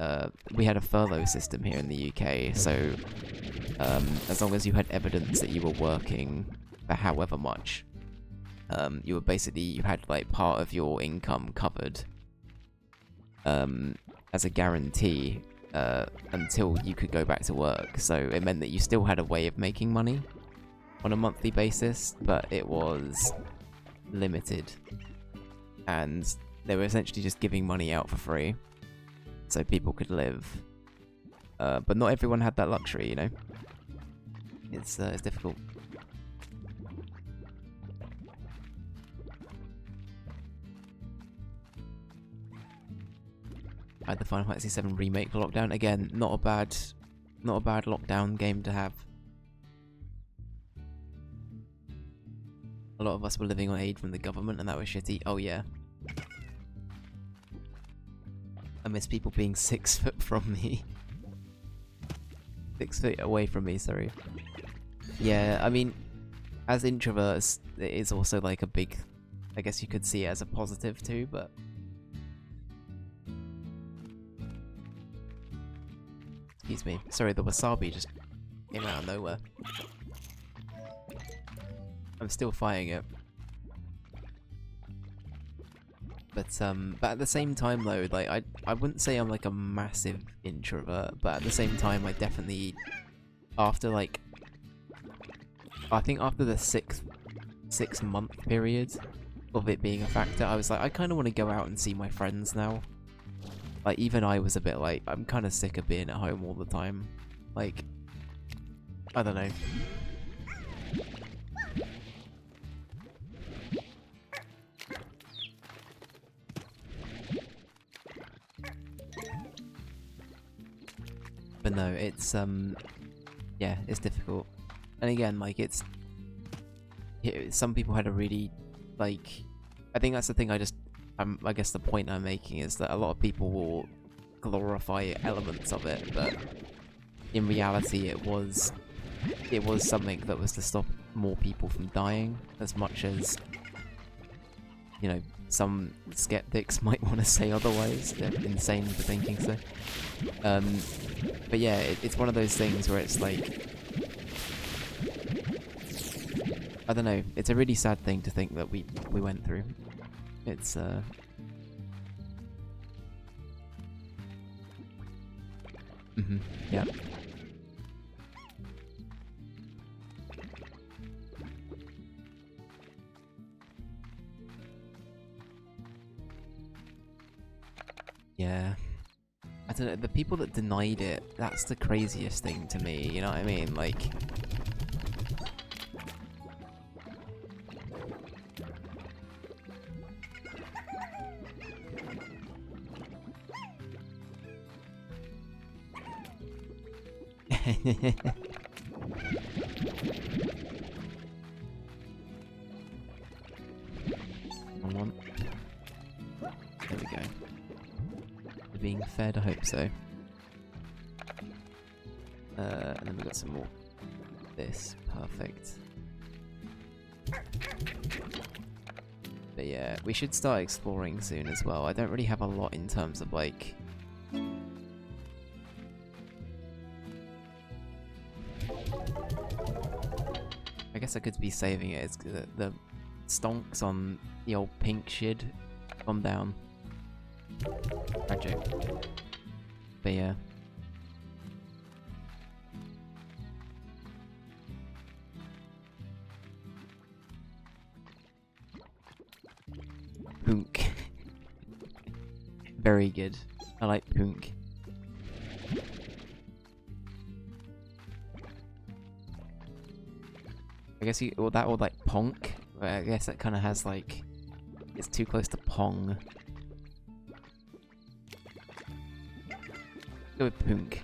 we had a furlough system here in the UK, so as long as you had evidence that you were working for however much, you were basically, you had, like, part of your income covered as a guarantee until you could go back to work. So it meant that you still had a way of making money on a monthly basis, but it was limited, and they were essentially just giving money out for free so people could live, but not everyone had that luxury, you know. It's difficult. I had the Final Fantasy VII Remake for lockdown. Again, not a bad lockdown game to have. A lot of us were living on aid from the government, and that was shitty. Oh yeah. I miss people being 6 foot from me. 6 feet away from me, sorry. Yeah, I mean, as introverts, it is also like a big... I guess you could see it as a positive too, but... Excuse me. Sorry, the wasabi just came out of nowhere. I'm still fighting it. But at the same time though, like, I wouldn't say I'm like a massive introvert, but at the same time I definitely, after like, I think after the six month period of it being a factor, I was like, I kind of want to go out and see my friends now. Like, even I was a bit like, I'm kind of sick of being at home all the time. Like, I don't know. But no, it's, yeah, it's difficult. And again, like, some people had a really, like, I think that's the thing I guess the point I'm making is that a lot of people will glorify elements of it, but in reality it was something that was to stop more people from dying, as much as, you know, some skeptics might want to say otherwise. They're insane for thinking so. But yeah, it's one of those things where it's like, I don't know, it's a really sad thing to think that we went through. It's yeah. Yeah. I don't know, the people that denied it, that's the craziest thing to me, you know what I mean? Like... One. There we go. Being fed, I hope so. And then we got some more. This, perfect. But yeah, we should start exploring soon as well. I don't really have a lot in terms of like... I guess I could be saving it. It's the stonks on the old pink shid gone down. Tragic. But yeah. Punk. Very good. I like punk. I guess or that or like ponk. I guess that kind of has like, it's too close to pong. Go with punk.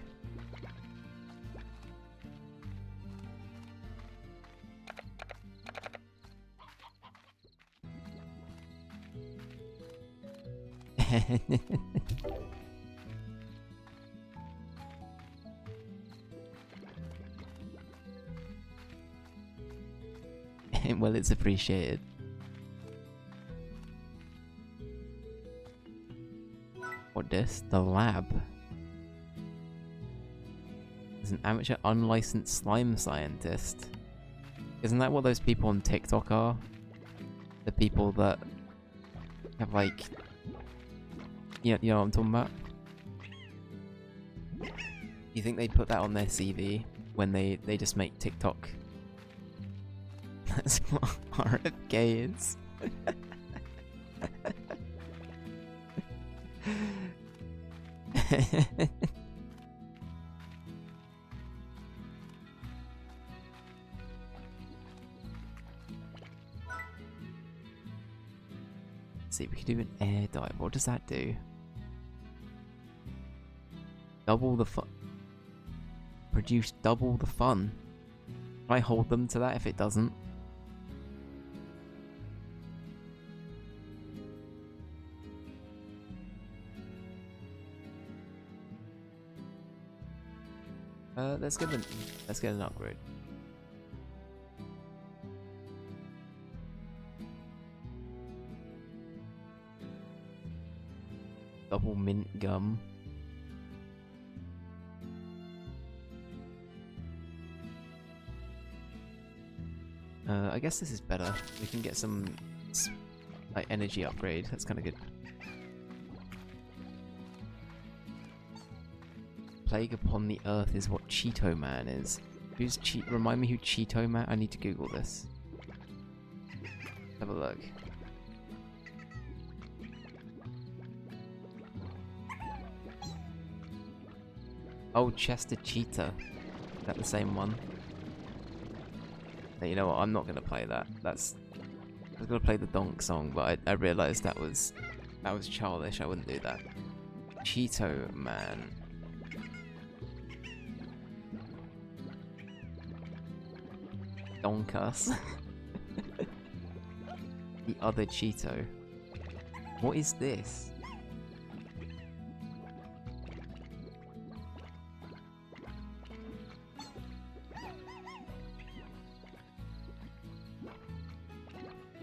Well, it's appreciated. What this? The lab. There's an amateur unlicensed slime scientist. Isn't that what those people on TikTok are? The people that have like... You know what I'm talking about? You think they'd put that on their CV when they just make TikTok? That's what RFK is. See, we could do an air dive. What does that do? Double the fun. Produce double the fun. Can I hold them to that if it doesn't? Let's get an upgrade. Double mint gum. I guess this is better. We can get some like energy upgrade. That's kind of good. Plague upon the earth is what Cheeto Man is. Who's Remind me who Cheeto Man? I need to Google this. Have a look. Oh, Chester Cheetah. Is that the same one? You know what? I'm not gonna play that. I was gonna play the Donk song, but I realized that was childish. I wouldn't do that. Cheeto Man. Donkus. The other Cheeto. What is this?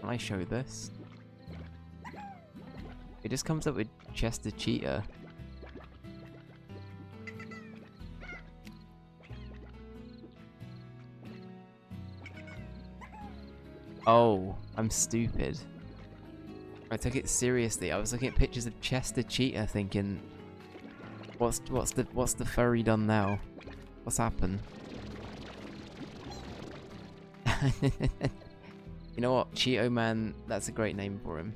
Can I show this? It just comes up with Chester Cheetah. Oh, I'm stupid. I took it seriously. I was looking at pictures of Chester Cheetah thinking, what's the furry done now? What's happened? You know what, Cheeto Man, that's a great name for him.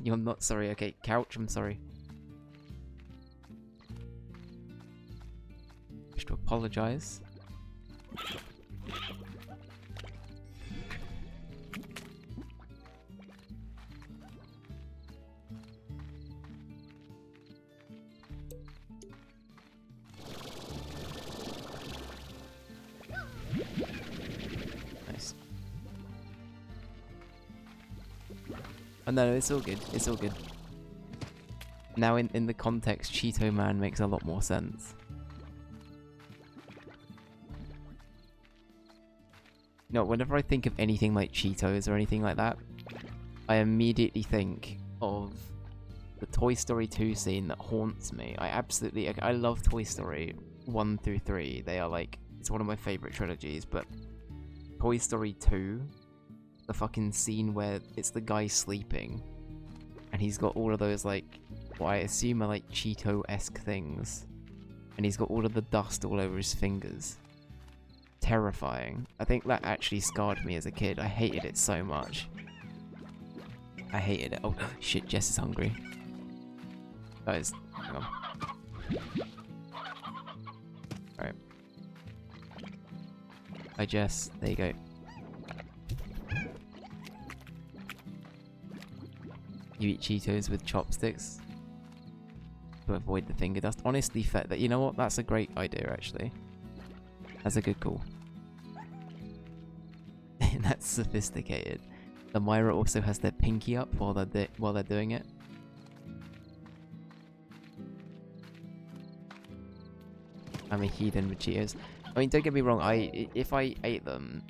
You're not sorry, okay, Couch, I'm sorry. Just to apologize. Nice. Oh no, it's all good. It's all good. Now in the context, Cheeto Man makes a lot more sense. No, whenever I think of anything like Cheetos or anything like that, I immediately think of the Toy Story 2 scene that haunts me. I love Toy Story 1 through 3. They are like, it's one of my favorite trilogies, but Toy Story 2, the fucking scene where it's the guy sleeping and he's got all of those like, what I assume are like Cheeto-esque things, and he's got all of the dust all over his fingers. Terrifying. I think that actually scarred me as a kid. I hated it so much. I hated it. Oh shit, Jess is hungry. Guys, hang on. Alright. Hi Jess, there you go. You eat Cheetos with chopsticks to avoid the finger dust. Honestly, that, you know what? That's a great idea, actually. That's a good call. That's sophisticated. The Myra also has their pinky up while they're doing it. I'm a heathen with Cheetos. I mean, don't get me wrong. If I ate them,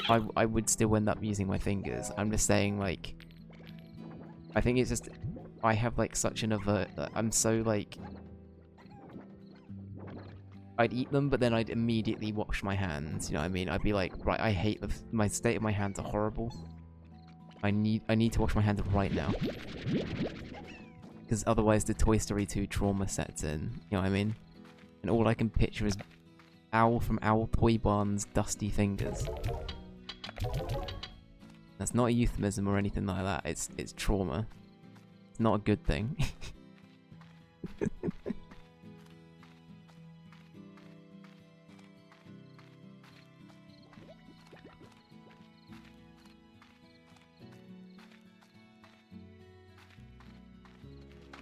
I would still end up using my fingers. I'm just saying, like, I think it's just I have like such an I'm so like, I'd eat them, but then I'd immediately wash my hands. You know what I mean? I'd be like, right, I hate my state of my hands are horrible. I need to wash my hands right now, because otherwise the Toy Story 2 trauma sets in. You know what I mean? And all I can picture is Owl from Owl Toy Barn's dusty fingers. That's not a euphemism or anything like that. It's trauma. It's not a good thing.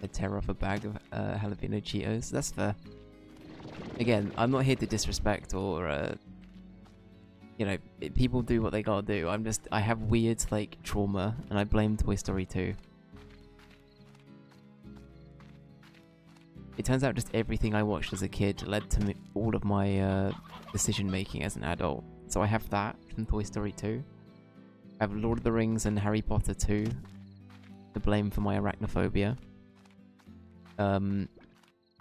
A tear off a bag of jalapeno Cheetos. That's fair. Again, I'm not here to disrespect or you know, people do what they gotta do. I have weird like trauma, and I blame Toy Story 2. It turns out just everything I watched as a kid led to all of my decision making as an adult. So I have that from Toy Story 2. I have Lord of the Rings and Harry Potter 2 to blame for my arachnophobia.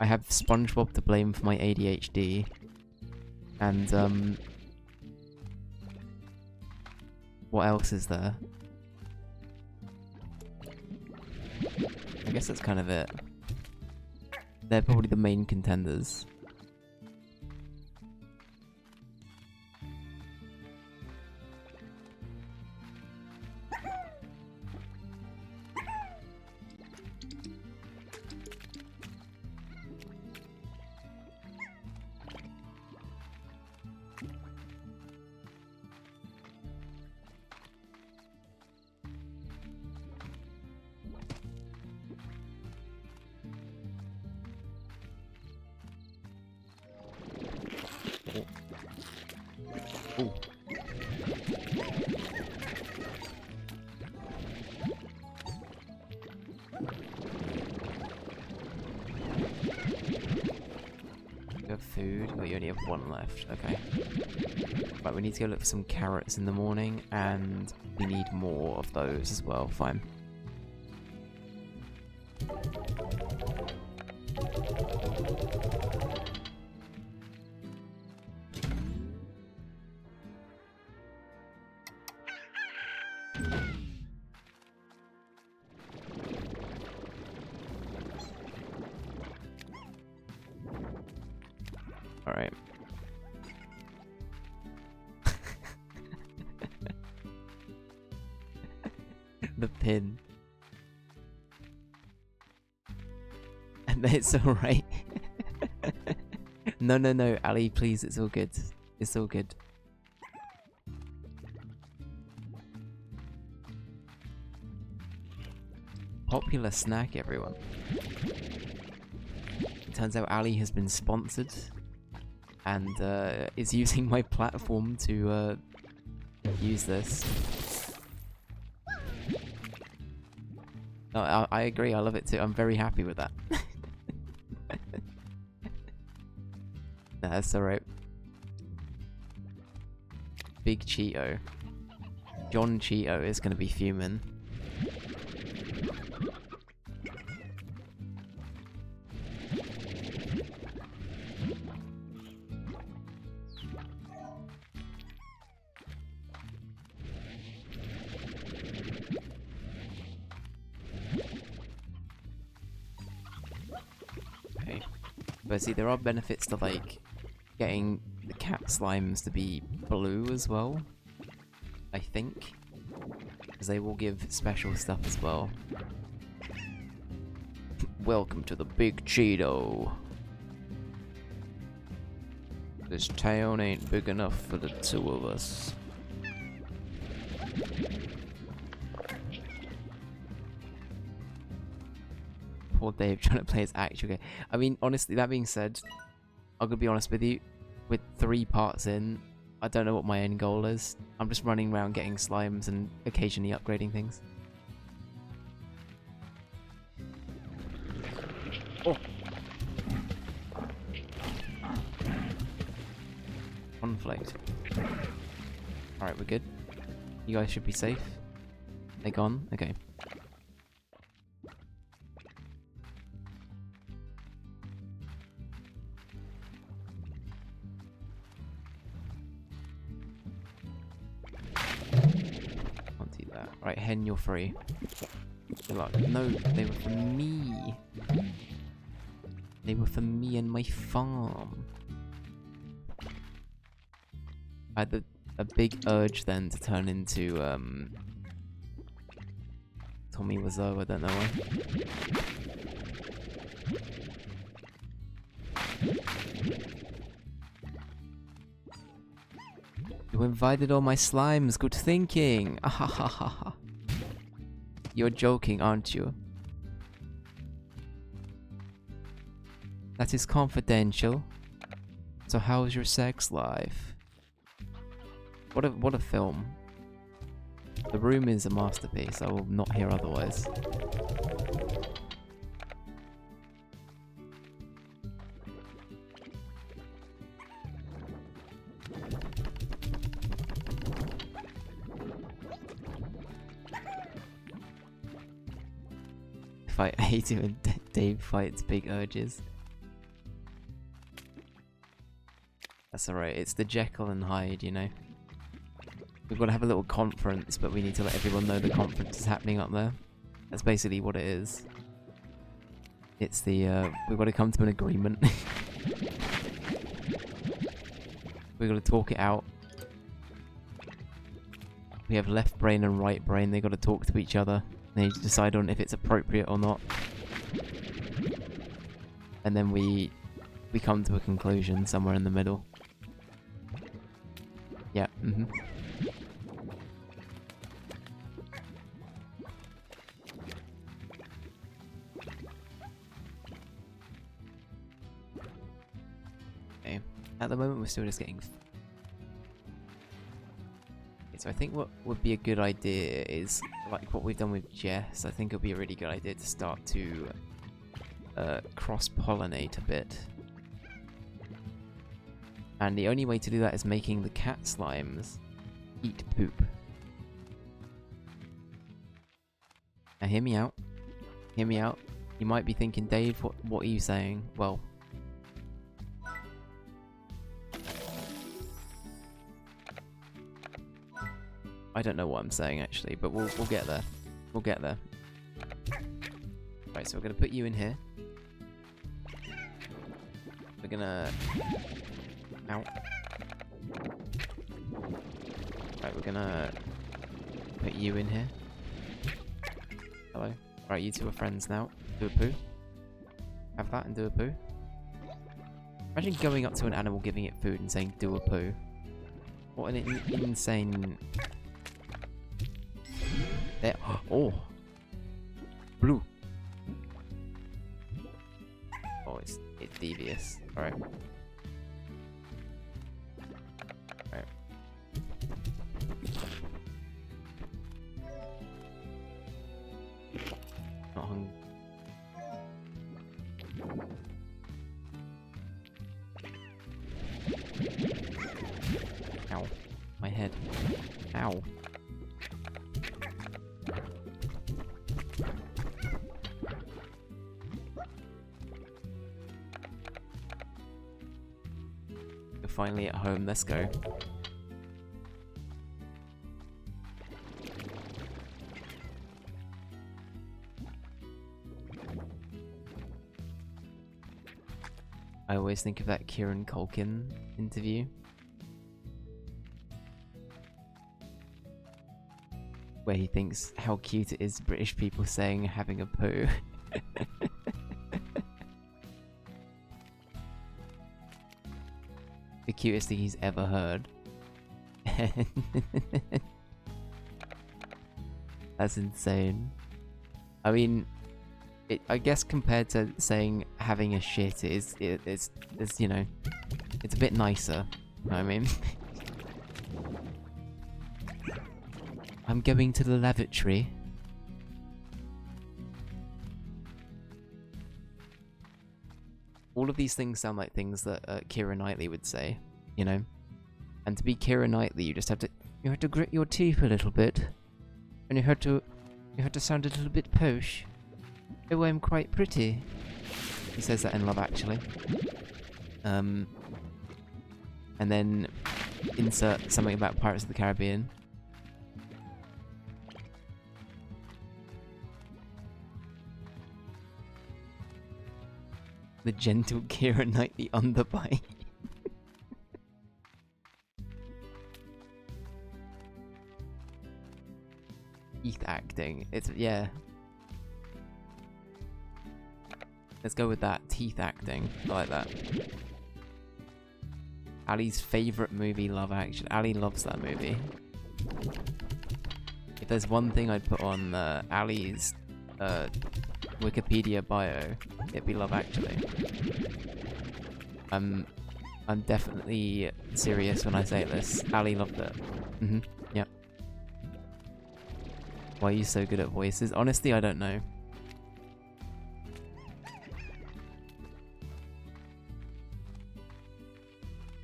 I have SpongeBob to blame for my ADHD. And what else is there? I guess that's kind of it. They're probably the main contenders. Ooh. You have food? Oh, you only have one left. Okay. Right, we need to go look for some carrots in the morning, and we need more of those as well. Fine. Alright. The pin. And it's alright. No, Ali, please, it's all good. It's all good. Popular snack, everyone. It turns out Ali has been sponsored and is using my platform to use this. I agree, I love it too. I'm very happy with that. Nah, that's alright. big Cheeto. John Cheeto is going to be fuming. Okay. But see, there are benefits to like getting the cat slimes to be blue as well, I think, because they will give special stuff as well. Welcome to the big Cheeto. This town ain't big enough for the two of us. Poor Dave trying to play his actual game. I mean, honestly, that being said, I'm gonna be honest with you. With 3 parts in, I don't know what my end goal is. I'm just running around getting slimes and occasionally upgrading things. Oh! Conflict. Alright, we're good. You guys should be safe. They gone? Okay. Right, hen, you're free. Good luck. No, they were for me. They were for me and my farm. I had a big urge then to turn into Tommy Wiseau, I don't know why. You invited all my slimes, good thinking! Ahahaha. You're joking, aren't you? That is confidential. So how's your sex life? What a film. The Room is a masterpiece, I will not hear otherwise. I hate it when Dave fights big urges. That's alright, it's the Jekyll and Hyde, you know. We've got to have a little conference, but we need to let everyone know the conference is happening up there. That's basically what it is. It's the, we've got to come to an agreement. We've got to talk it out. We have left brain and right brain, they've got to talk to each other. They need to decide on if it's appropriate or not. And then we come to a conclusion somewhere in the middle. Yeah, Okay. At the moment we're still just getting... So I think what would be a good idea is, like what we've done with Jess, I think it would be a really good idea to start to cross-pollinate a bit. And the only way to do that is making the cat slimes eat poop. Now hear me out. Hear me out. You might be thinking, Dave, what are you saying? Well... I don't know what I'm saying actually, but we'll get there. We'll get there. Right, so we're gonna put you in here. We're gonna... Ow. Right, we're gonna put you in here. Hello. Right, you two are friends now. Do a poo. Have that and do a poo. Imagine going up to an animal, giving it food and saying, do a poo. What an insane... There. Oh! Blue! Oh, it's devious. Alright. Alright. Not hungry. Ow. My head. finally at home. Let's go. I always think of that Kieran Culkin interview. Where he thinks how cute it is British people saying having a poo. The cutest thing he's ever heard. That's insane. I mean, I guess compared to saying having a shit, it's you know, it's a bit nicer. You know what I mean? I'm going to the lavatory. All of these things sound like things that Keira Knightley would say, you know? And to be Keira Knightley, you just have to grit your teeth a little bit. And you have to sound a little bit posh. Oh, I'm quite pretty. He says that in Love Actually. And then insert something about Pirates of the Caribbean. The gentle Keira Knightley underbite. Teeth acting. It's, yeah. Let's go with that. Teeth acting. I like that. Ali's favourite movie, Love Actually. Ali loves that movie. If there's one thing I'd put on Ali's Wikipedia bio, it'd be Love Actually. I'm definitely serious when I say this. Ali loved it. Yeah. Why are you so good at voices? Honestly, I don't know.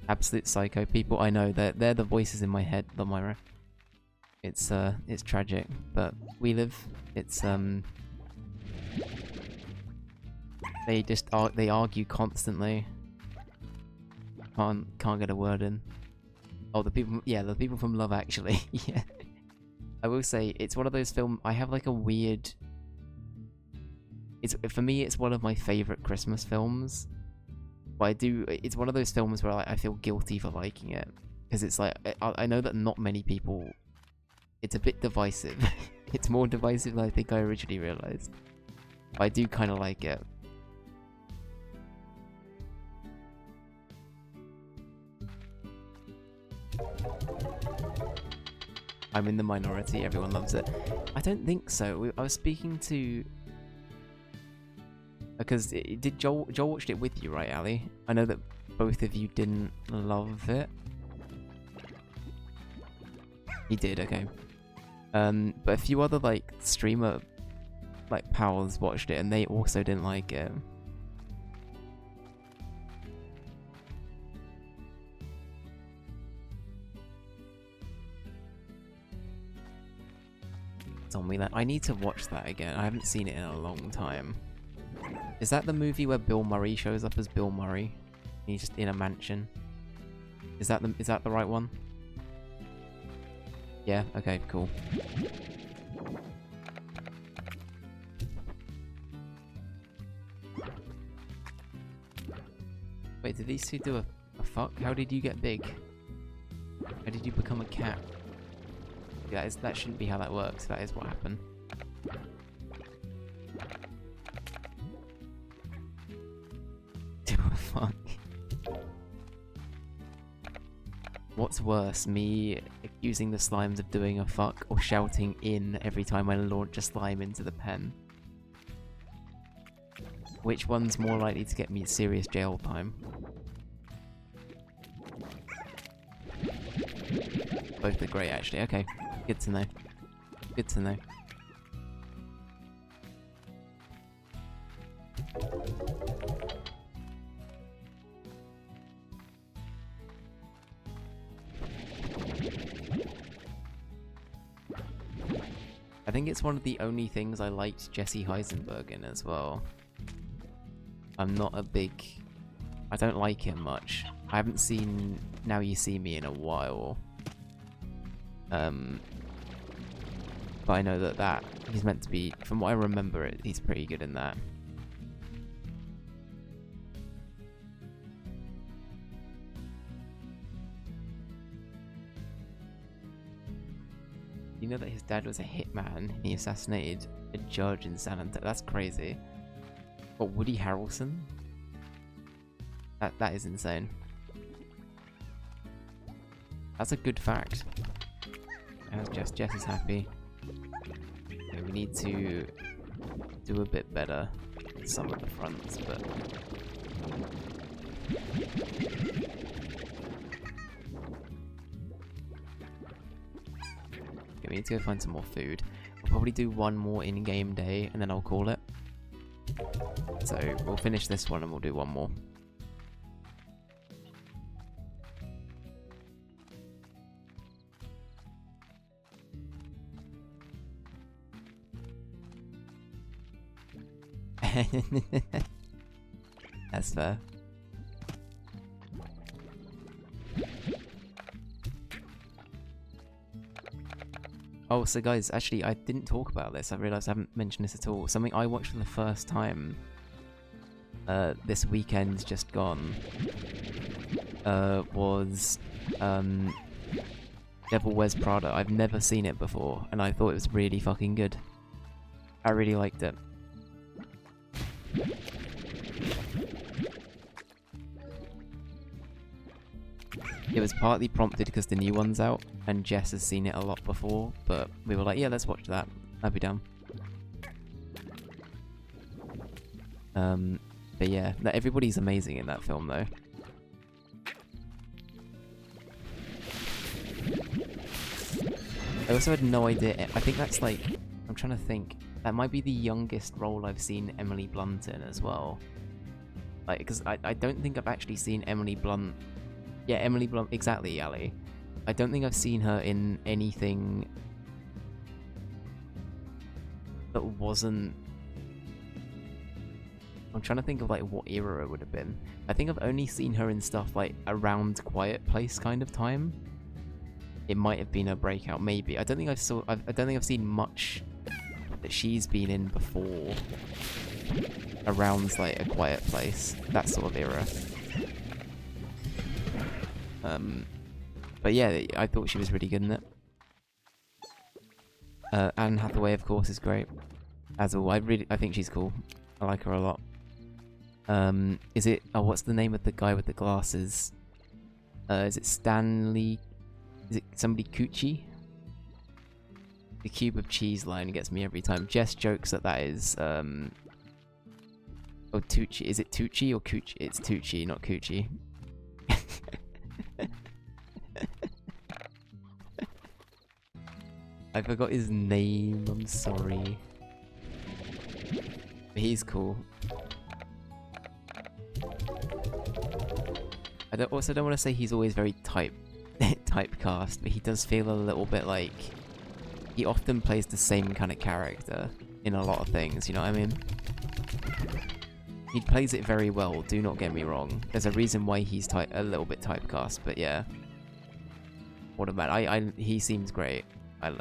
Absolute psycho people. I know they're the voices in my head, Lomira. It's tragic, but we live. It's they argue constantly. Can't get a word in. Oh, the people from Love Actually. Yeah. I will say it's one of those films. I have like a weird. For me, it's one of my favorite Christmas films. But it's one of those films where I feel guilty for liking it. Because it's like, I know that not many people, it's a bit divisive. It's more divisive than I think I originally realised. But I do kind of like it. I'm in the minority, everyone loves it. I don't think so. I was speaking to... Because did Joel watched it with you, right, Ali? I know that both of you didn't love it. He did, okay. But a few other like streamer like pals watched it and they also didn't like it. Zombieland. I need to watch that again. I haven't seen it in a long time. Is that the movie where Bill Murray shows up as Bill Murray? He's just in a mansion. Is that the right one? Yeah, okay, cool. Wait, did these two do a fuck? How did you get big? How did you become a cat? Yeah, that shouldn't be how that works. That is what happened. Do a fuck. What's worse, me accusing the slimes of doing a fuck or shouting in every time I launch a slime into the pen? Which one's more likely to get me serious jail time? Both are great, actually. Okay, good to know. Good to know. I think it's one of the only things I liked Jesse Heisenberg in as well. I'm not a big... I don't like him much. I haven't seen Now You See Me in a while. But I know that he's meant to be, from what I remember, he's pretty good in that. You know that his dad was a hitman and he assassinated a judge in San Antonio? That's crazy. What, Woody Harrelson? That is insane. That's a good fact. How's Jess? Jess is happy. Okay, we need to do a bit better with some of the fronts, but... Okay, we need to go find some more food. We'll probably do one more in-game day, and then I'll call it. So, we'll finish this one and we'll do one more. That's fair. Oh, so guys, actually, I didn't talk about this. I realised I haven't mentioned this at all. Something I watched for the first time this weekend just gone was Devil Wears Prada. I've never seen it before, and I thought it was really fucking good. I really liked it. It was partly prompted because the new one's out, and Jess has seen it a lot before, but we were like, yeah, let's watch that. I'd be down. But yeah, everybody's amazing in that film, though. I also had no idea. I think that's like, I'm trying to think. That might be the youngest role I've seen Emily Blunt in as well. Like, because I don't think I've actually seen Emily Blunt. Yeah, Emily Blunt, exactly, Ali. I don't think I've seen her in anything that wasn't... I'm trying to think of like what era it would have been. I think I've only seen her in stuff like around Quiet Place kind of time. It might have been a breakout, maybe. I don't think I've seen much that she's been in before around like A Quiet Place, that sort of era. But yeah, I thought she was really good in it. Anne Hathaway, of course, is great. As all, I think she's cool. I like her a lot. Is it? Oh, what's the name of the guy with the glasses? Is it Stanley? Is it somebody Cucci? The cube of cheese line gets me every time. Jess jokes that is. Oh, Tucci. Is it Tucci or Cucci? It's Tucci, not Cucci. I forgot his name, I'm sorry. But he's cool. I also don't want to say he's always very typecast, but he does feel a little bit like... He often plays the same kind of character in a lot of things, you know what I mean? He plays it very well, do not get me wrong. There's a reason why he's a little bit typecast, but yeah. What about... he seems great.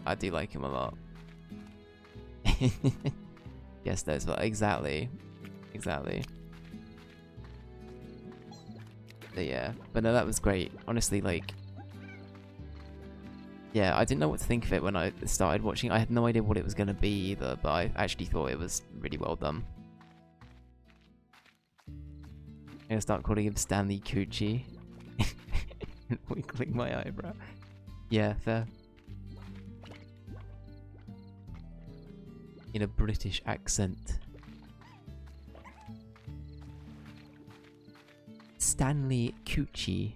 I do like him a lot. Yes, those, exactly. Exactly. But yeah. But no, that was great. Honestly, like... Yeah, I didn't know what to think of it when I started watching. I had no idea what it was going to be either, but I actually thought it was really well done. I'm going to start calling him Stanley Cucci. Wiggling my eyebrow. Yeah, fair. In a British accent. Stanley Cucci.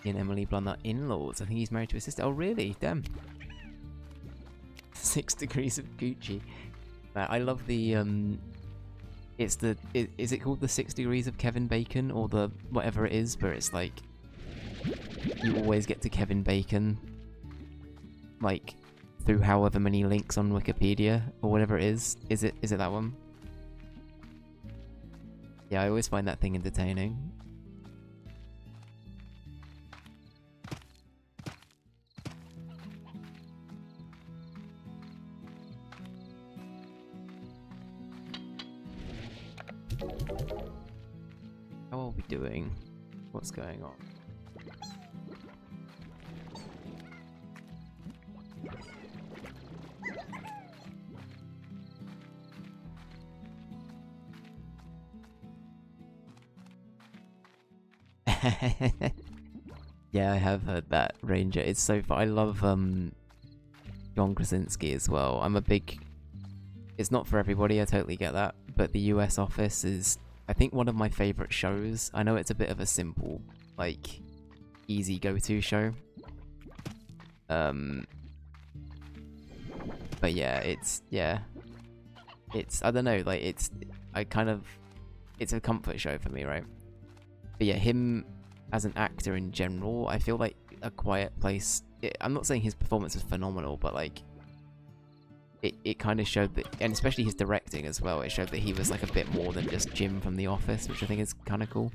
And Emily Blunt are in-laws. I think he's married to his sister. Oh, really? Damn. 6 degrees of Gucci. I love the It's the is it called the 6 degrees of Kevin Bacon or the whatever it is, where it's like you always get to Kevin Bacon like through however many links on Wikipedia or whatever it is. Is it that one? Yeah, I always find that thing entertaining. How are we doing? What's going on? Yeah, I have heard that, Ranger. It's so fun. I love John Krasinski as well. I'm a big... It's not for everybody, I totally get that. But the US Office is, I think, one of my favourite shows. I know it's a bit of a simple, like, easy go-to show. But yeah, it's, I don't know, like, it's a comfort show for me, right? But yeah, him as an actor in general, I feel like A Quiet Place, I'm not saying his performance was phenomenal, but like, it kind of showed that, and especially his directing as well, it showed that he was like a bit more than just Jim from The Office, which I think is kind of cool.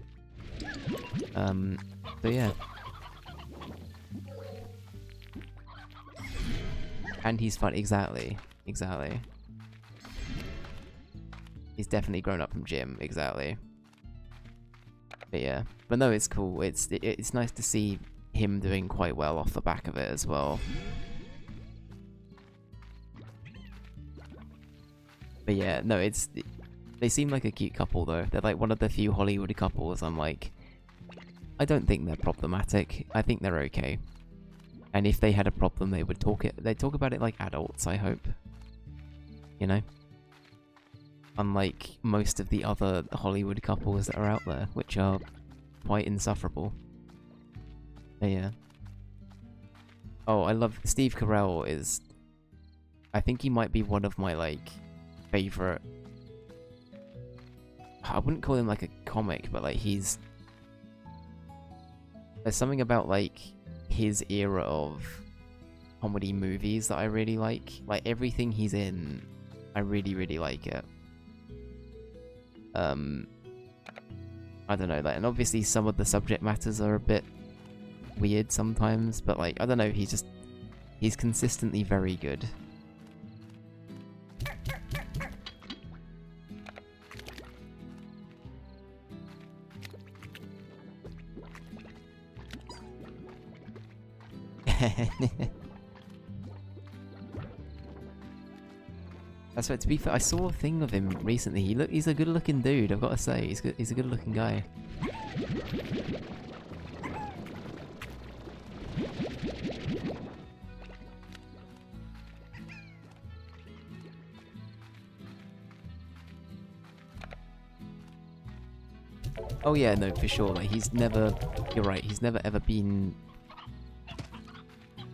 So yeah. And he's fun, exactly. He's definitely grown up from Jim, exactly. But yeah, but no, it's cool. It's nice to see him doing quite well off the back of it as well. But yeah, no, they seem like a cute couple though. They're like one of the few Hollywood couples I'm like, I don't think they're problematic. I think they're okay. And if they had a problem, they'd talk about it like adults, I hope. You know? Unlike most of the other Hollywood couples that are out there, which are quite insufferable. But yeah. Oh, I love Steve Carell is... I think he might be one of my, like, favourite... I wouldn't call him, like, a comic, but, like, he's... There's something about, like, his era of comedy movies that I really like. Like, everything he's in, I really, really like it. I don't know, like, and obviously some of the subject matters are a bit weird sometimes, but like, I don't know, he's consistently very good. That's right, to be fair, I saw a thing of him recently. He's a good looking dude, I've got to say. He's a good looking guy. Oh yeah, no, for sure. Like, he's never... You're right, he's never ever been...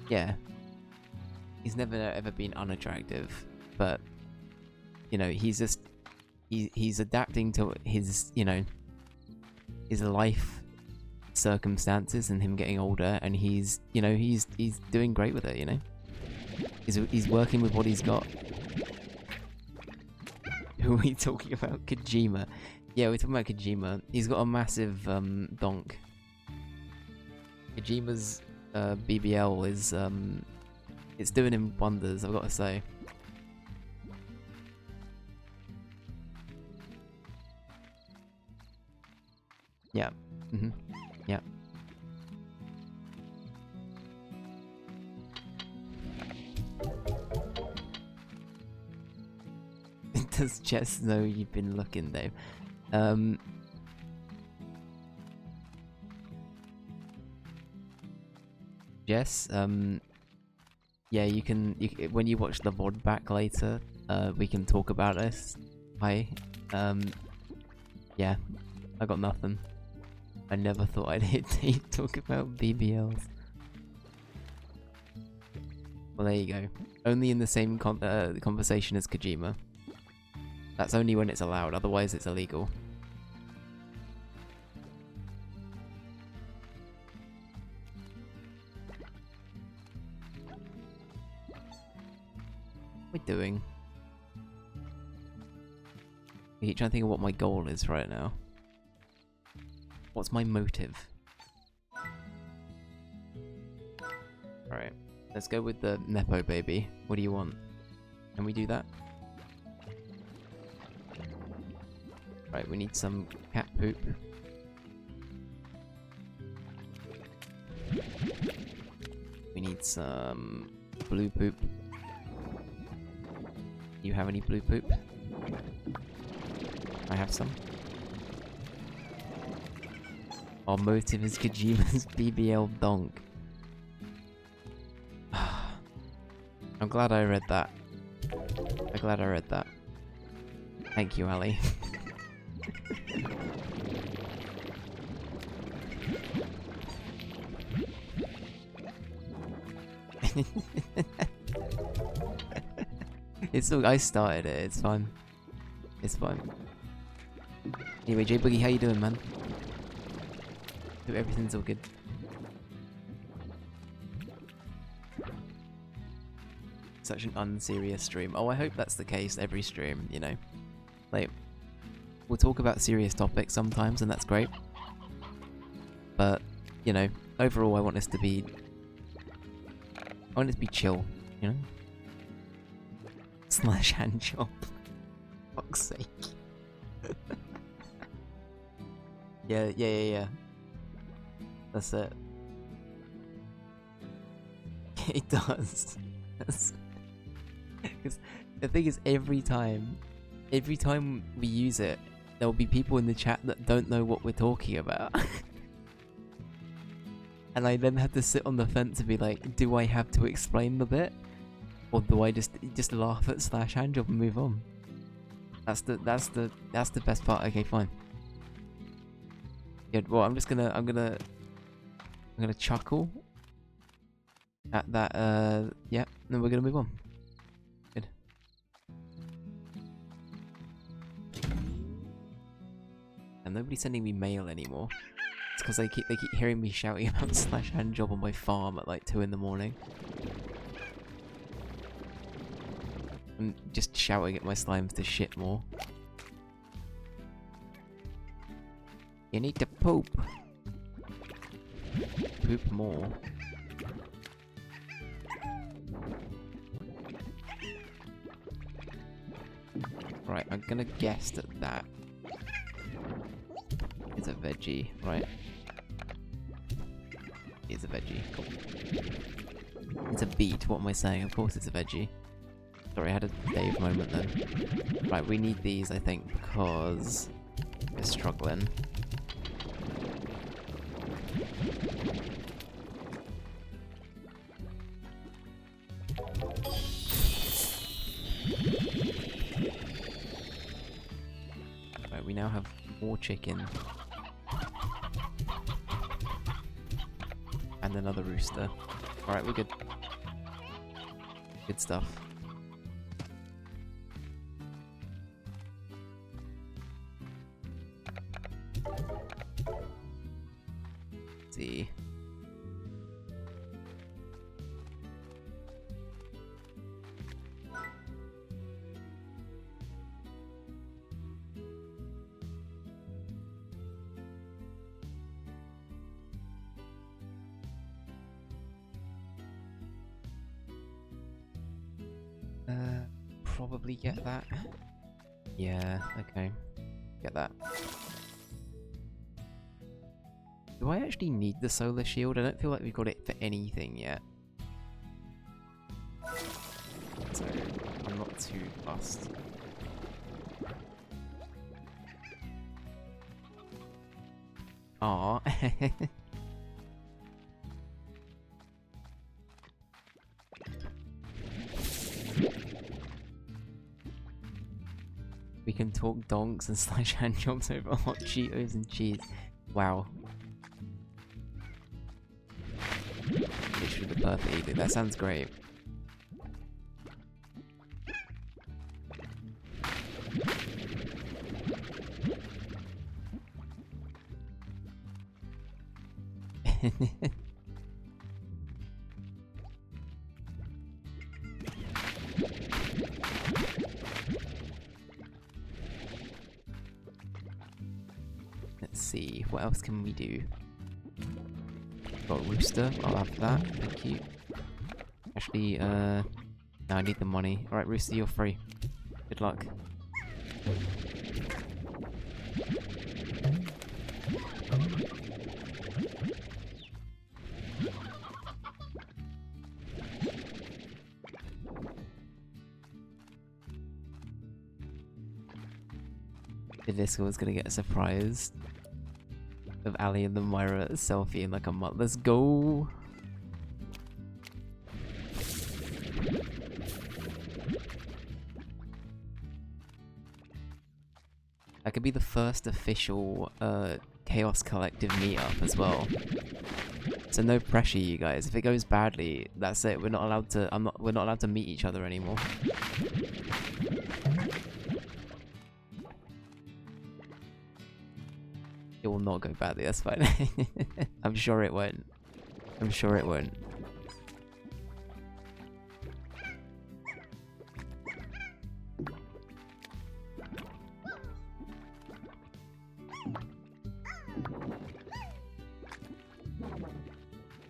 Yeah. He's never ever been unattractive, but... You know, he's just... He's adapting to his, you know... His life circumstances and him getting older, and he's, you know, he's doing great with it, you know? He's working with what he's got. Who are we talking about? Kojima. Yeah, we're talking about Kojima. He's got a massive donk. Kojima's BBL is it's doing him wonders, I've got to say. Yeah. Yeah. Does Jess know you've been looking, Dave? Jess, yeah, you can when you watch the VOD back later, we can talk about this. Hi. Yeah, I got nothing. I never thought I'd hit talk about BBLs. Well, there you go. Only in the same conversation as Kojima. That's only when it's allowed, otherwise it's illegal. What am I doing? I keep trying to think of what my goal is right now. What's my motive? Alright, let's go with the Nepo baby. What do you want? Can we do that? Right, we need some cat poop. We need some blue poop. Do you have any blue poop? I have some. Our motive is Kojima's BBL donk. I'm glad I read that. I'm glad I read that. Thank you, Ali. It's all, I started it, it's fine. It's fine. Anyway, J Boogie, how you doing, man? Hope everything's all good. Such an unserious stream. Oh, I hope that's the case every stream, you know. Like, we'll talk about serious topics sometimes, and that's great. But, you know, overall I want this to be... I want it to be chill, you know? Slash hand job. Fuck's sake. Yeah. That's it. It does. Because the thing is, every time we use it, there will be people in the chat that don't know what we're talking about. And I then have to sit on the fence and be like, do I have to explain the bit? Or do I just laugh at slash handjob and move on? That's the best part. Okay, fine. Yeah, well, I'm gonna chuckle at that. Yeah, then we're gonna move on. Good. And nobody's sending me mail anymore. It's because they keep hearing me shouting about slash handjob on my farm at like 2 in the morning. I'm just shouting at my slimes to shit more. You need to poop. Poop more. Right, I'm gonna guess that is a veggie, right? It's a veggie. Cool. It's a beet. What am I saying? Of course it's a veggie. Sorry, I had a Dave moment then. Right, we need these, I think, because we're struggling. Right, we now have more chicken. And another rooster. Alright, we're good. Good stuff. Let's see. Probably get that. Yeah, okay. Get that. Do I actually need the solar shield? I don't feel like we've got it for anything yet. So, I'm not too fussed. Aww. We can talk donks and slash handjobs over hot Cheetos and cheese. Wow. Literally the perfect eating. That sounds great. Let's see, what else can we do? Got a rooster, I'll have that, thank you. Actually, no, I need the money. Alright, rooster, you're free. Good luck. This was gonna get surprised of Ali and the Myra selfie in like a month. Let's go. That could be the first official Chaos Collective meetup as well. So no pressure, you guys. If it goes badly, that's it. We're not allowed to. We're not allowed to meet each other anymore. It will not go badly. That's fine. I'm sure it won't. I'm sure it won't.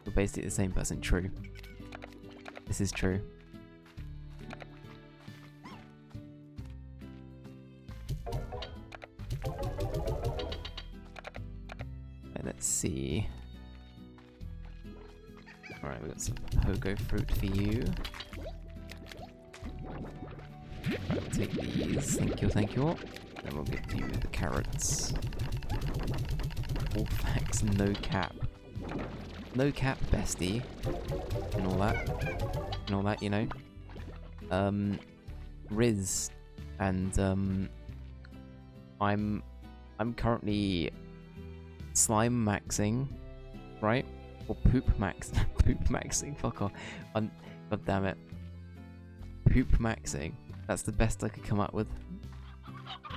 We're basically the same person. True. This is true. Let's see. Alright, we got some pogo fruit for you. Right, we'll take these. Thank you, thank you. Then we'll give you the carrots. All facts, no cap. No cap, bestie. And all that. And all that, you know. Riz. And I'm currently slime maxing, right? Or poop maxing, fuck off. God damn it. Poop maxing. That's the best I could come up with.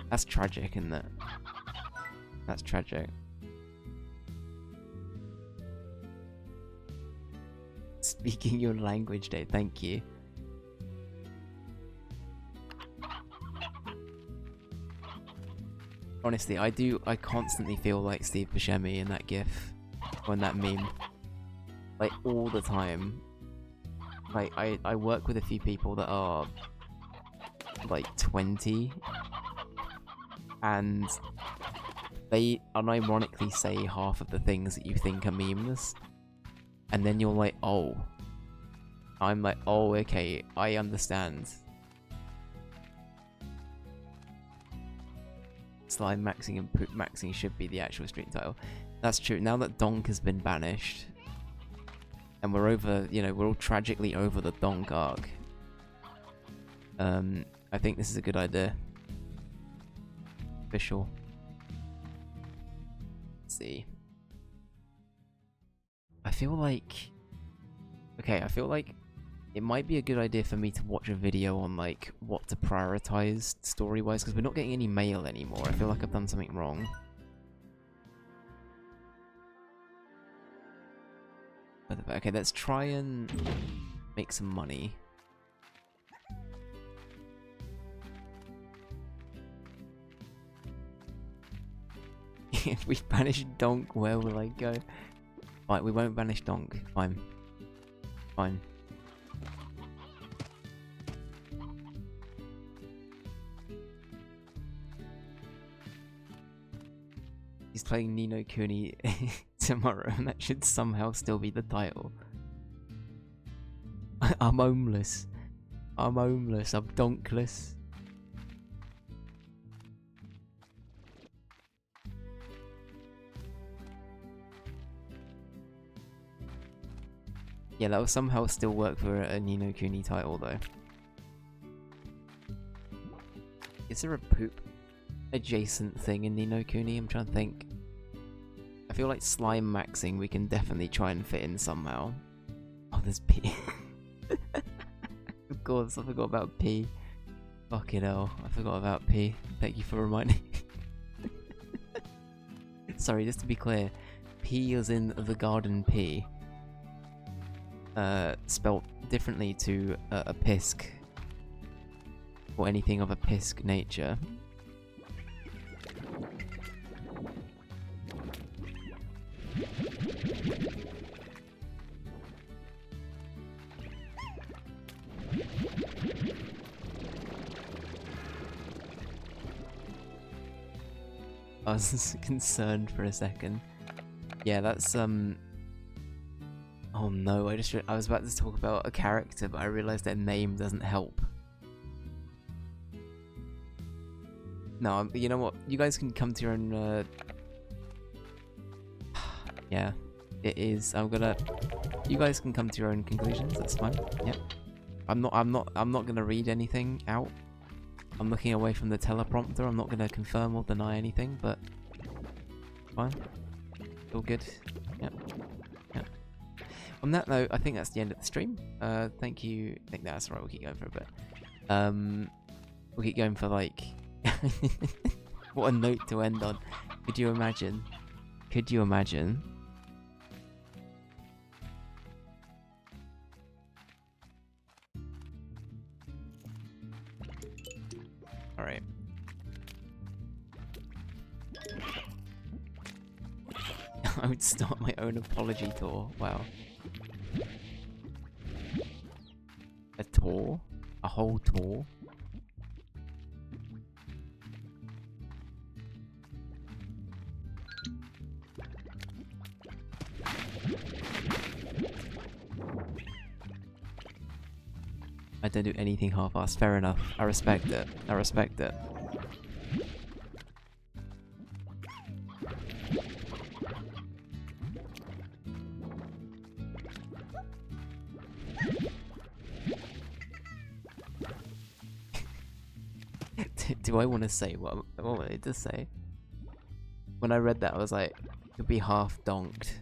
That's tragic, isn't it? That's tragic. Speaking your language, Dave, thank you. Honestly, I constantly feel like Steve Buscemi in that gif, or in that meme. Like, all the time. Like, I work with a few people that are, like, 20. And they unironically say half of the things that you think are memes. And then you're like, oh. I'm like, oh, okay, I understand. Slime maxing and poop maxing should be the actual stream title. That's true. Now that Donk has been banished, and we're over, you know, we're all tragically over the Donk arc. I think this is a good idea. Official. Let's see. I feel like it might be a good idea for me to watch a video on like what to prioritize story-wise, because we're not getting any mail anymore. I feel like I've done something wrong. Okay, let's try and make some money. If we banish Donk, where will I go? Right, we won't banish Donk. Fine. Fine. He's playing Ni no Kuni tomorrow, and that should somehow still be the title. I'm homeless. I'm homeless. I'm donkless. Yeah, that will somehow still work for a Ni no Kuni title, though. Is there a poop adjacent thing in Ni no Kuni? I'm trying to think. I feel like slime maxing we can definitely try and fit in somehow. Oh, there's P. Of course, I forgot about P. Fucking hell, I forgot about P. Thank you for reminding me. Sorry, just to be clear, P as in the garden P. Spelt differently to a pisk. Or anything of a pisk nature. I was concerned for a second. Yeah, that's oh no, I was about to talk about a character, but I realized their name doesn't help. No, you know what? You guys can come to your own yeah, it is. You guys can come to your own conclusions, that's fine. Yep. I'm not gonna read anything out. I'm looking away from the teleprompter. I'm not going to confirm or deny anything, but fine. All good. Yep. Yep. On that note, I think that's the end of the stream. Thank you. I think that's right. We'll keep going for a bit. We'll keep going for like... What a note to end on. Could you imagine? Could you imagine? Alright. I would start my own apology tour. Wow. A tour? A whole tour? I don't do anything half-assed. Fair enough. I respect it. I respect it. Do I want to say what I wanted to say? When I read that, I was like, it could be half donked.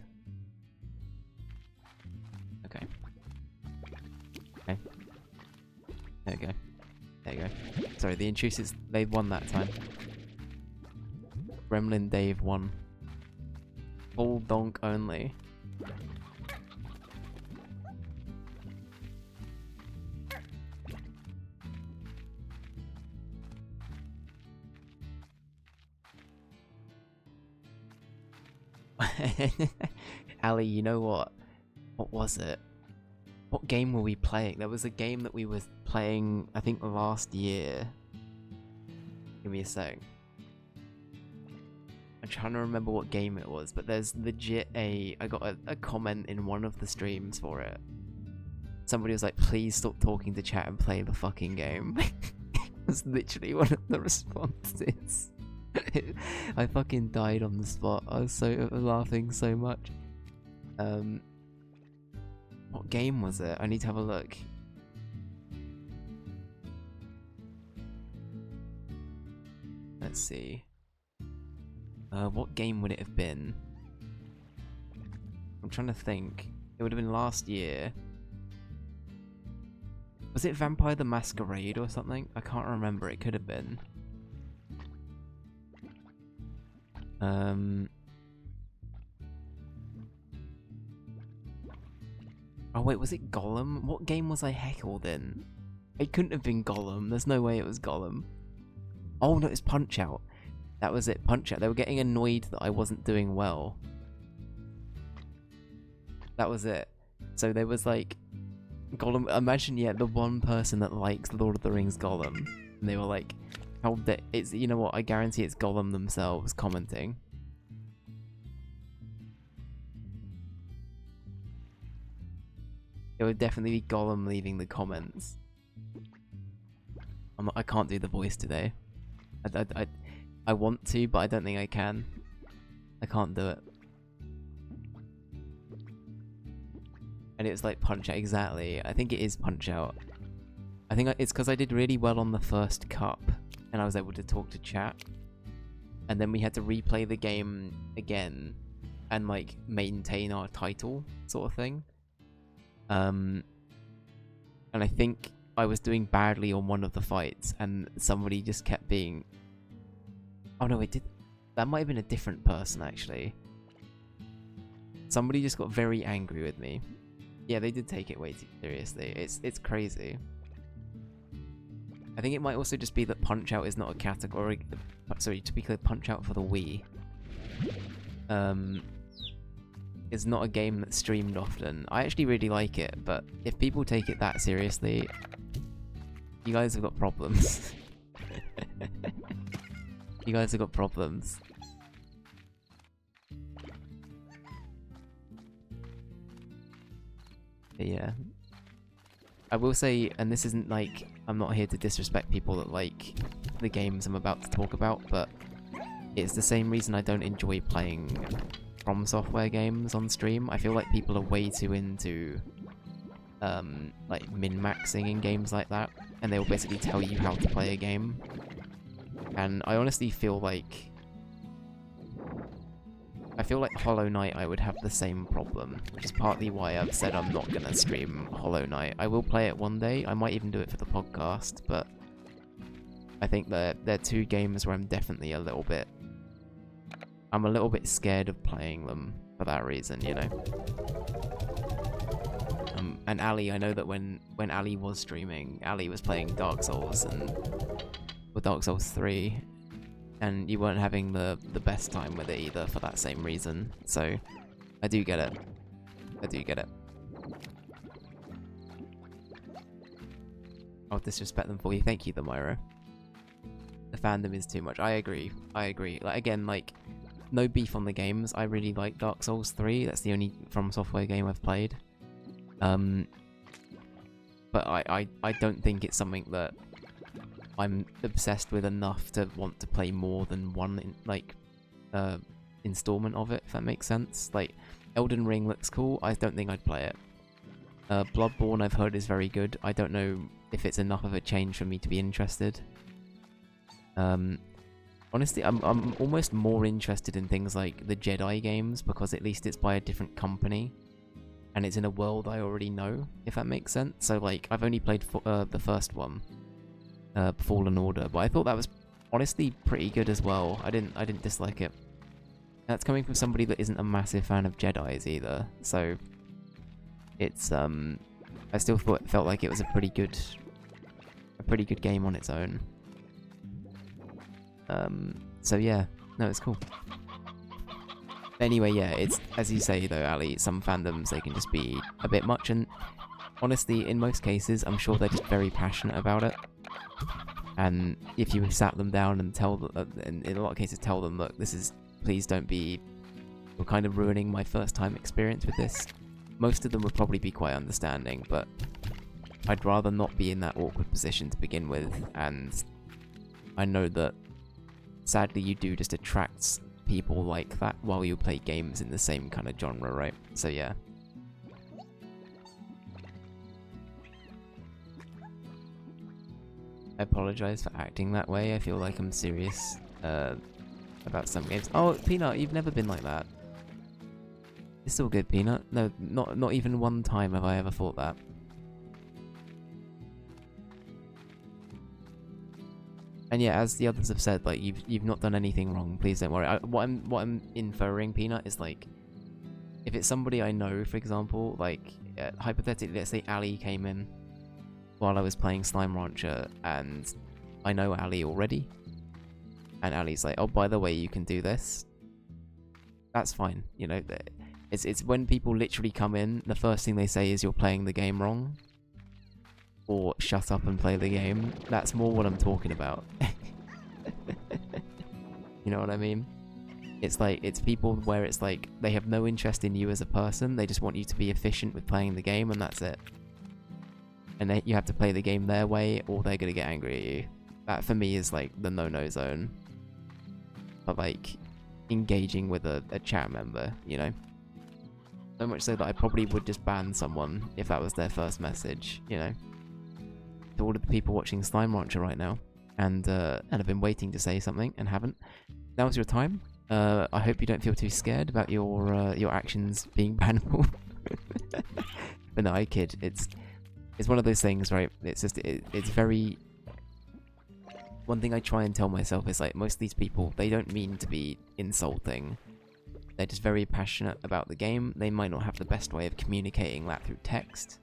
Okay. Okay. There we go. There you go. Sorry, the Intrusives, they won that time. Gremlin Dave won. Full donk only. Ali, you know what? What was it? What game were we playing? There was a game that we were playing, I think, last year. Give me a sec. I'm trying to remember what game it was, but there's legit I got a comment in one of the streams for it. Somebody was like, please stop talking to chat and play the fucking game. That's literally one of the responses. I fucking died on the spot. I was so laughing so much. What game was it? I need to have a look. Let's see. What game would it have been? I'm trying to think. It would have been last year. Was it Vampire the Masquerade or something? I can't remember. It could have been. Oh wait, was it Gollum? What game was I heckled in? It couldn't have been Gollum. There's no way it was Gollum. Oh no, it's Punch-Out. That was it, Punch-Out. They were getting annoyed that I wasn't doing well. That was it. So there was like... Gollum, imagine, yeah, the one person that likes Lord of the Rings Gollum. And they were like, how it's, you know what, I guarantee it's Gollum themselves commenting. It would definitely be Gollum leaving the comments. I can't do the voice today. I want to, but I don't think I can. I can't do it. And it was like Punch-Out, exactly. I think it is Punch-Out. I think it's because I did really well on the first cup, and I was able to talk to chat. And then we had to replay the game again, and like maintain our title, sort of thing. And I think I was doing badly on one of the fights, and somebody just kept being... Oh no, it did... That might have been a different person, actually. Somebody just got very angry with me. Yeah, they did take it way too seriously. It's crazy. I think it might also just be that Punch-Out is not a category. Sorry, to be clear, Punch-Out for the Wii is not a game that's streamed often. I actually really like it, but if people take it that seriously, you guys have got problems. You guys have got problems. But yeah. I will say, and this isn't like, I'm not here to disrespect people that like the games I'm about to talk about, but it's the same reason I don't enjoy playing From Software games on stream. I feel like people are way too into like min-maxing in games like that, and they will basically tell you how to play a game. And I honestly feel like Hollow Knight I would have the same problem, which is partly why I've said I'm not gonna stream Hollow Knight. I will play it one day, I might even do it for the podcast, but I think they're two games where I'm definitely a little bit scared of playing them for that reason, you know. And Ali, I know that when Ali was streaming, Ali was playing Dark Souls or Dark Souls 3, and you weren't having the best time with it either for that same reason. So I do get it. I do get it. I'll disrespect them for you. Thank you, Thamiro. The fandom is too much. I agree. I agree. Like, again, like, no beef on the games. I really like Dark Souls 3. That's the only From Software game I've played. But I don't think it's something that I'm obsessed with enough to want to play more than one installment of it, if that makes sense. Like, Elden Ring looks cool. I don't think I'd play it. Bloodborne I've heard is very good. I don't know if it's enough of a change for me to be interested. Honestly, I'm almost more interested in things like the Jedi games, because at least it's by a different company and it's in a world I already know, if that makes sense. So like, I've only played the first one, Fallen Order, but I thought that was honestly pretty good as well. I didn't dislike it. That's coming from somebody that isn't a massive fan of Jedis either, so it's I still felt like it was a pretty good game on its own. So yeah, no, it's cool. Anyway, yeah, it's, as you say though, Ali, some fandoms, they can just be a bit much, and honestly, in most cases, I'm sure they're just very passionate about it. And if you sat them down and tell them, in a lot of cases, tell them, look, this is, please don't be, you're kind of ruining my first time experience with this. Most of them would probably be quite understanding, but I'd rather not be in that awkward position to begin with, and I know that sadly you do just attract people like that while you play games in the same kind of genre, right? So yeah. I apologize for acting that way. I feel like I'm serious about some games. Oh, Peanut, you've never been like that. It's all good, Peanut. No, not even one time have I ever thought that. And yeah, as the others have said, like, you've not done anything wrong. Please don't worry. What I'm inferring, Peanut, is like, if it's somebody I know, for example, like hypothetically, let's say Ali came in while I was playing Slime Rancher, and I know Ali already, and Ali's like, oh, by the way, you can do this. That's fine, you know. It's when people literally come in, the first thing they say is you're playing the game wrong, or shut up and play the game. That's more what I'm talking about. You know what I mean? It's like, it's people where it's like, they have no interest in you as a person, they just want you to be efficient with playing the game, and that's it. And you have to play the game their way, or they're gonna get angry at you. That, for me, is like the no-no zone. But like, engaging with a chat member, you know? So much so that I probably would just ban someone if that was their first message, you know? To all of the people watching Slime Rancher right now, and have been waiting to say something and haven't. Now's your time. I hope you don't feel too scared about your actions being bannable. But no, I kid. It's one of those things, right? It's just it's very. One thing I try and tell myself is like, most of these people, they don't mean to be insulting. They're just very passionate about the game. They might not have the best way of communicating that through text.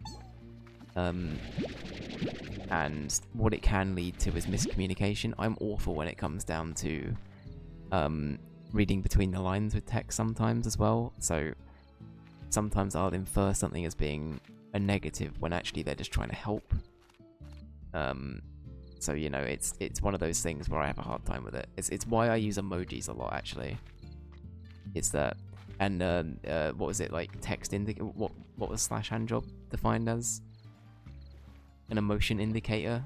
And what it can lead to is miscommunication. I'm awful when it comes down to reading between the lines with text sometimes as well. So sometimes I'll infer something as being a negative when actually they're just trying to help. So you know, it's one of those things where I have a hard time with it. It's why I use emojis a lot, actually. It's that, and what was it, like text indicator? What was slash handjob defined as? An emotion indicator.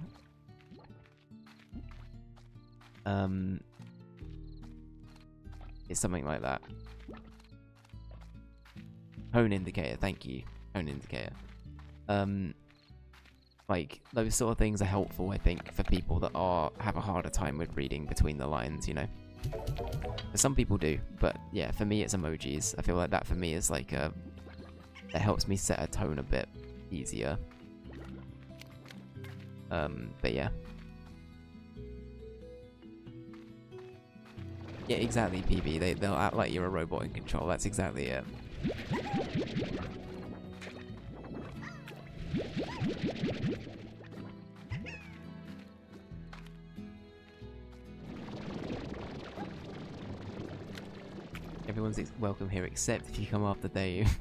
It's something like that. Hone indicator, thank you. Hone indicator. Like, those sort of things are helpful, I think, for people that have a harder time with reading between the lines, you know? Some people do, but yeah, for me it's emojis. I feel like that for me is like that helps me set a tone a bit easier. But yeah. Yeah, exactly, PB. They'll act like you're a robot in control. That's exactly it. Everyone's welcome here, except if you come after Dave.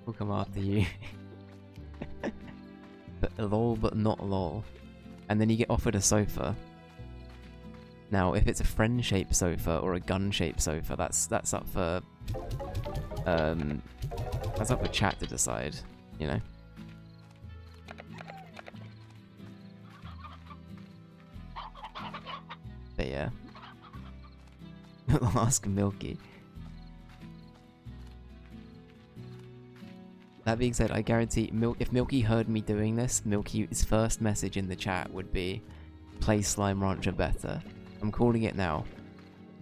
We'll come after you. But lol, but not lol. And then you get offered a sofa. Now, if it's a friend-shaped sofa or a gun-shaped sofa, that's up for chat to decide, you know. But yeah. Ask Milky. That being said, I guarantee if Milky heard me doing this, Milky's first message in the chat would be, "Play Slime Rancher better." I'm calling it now.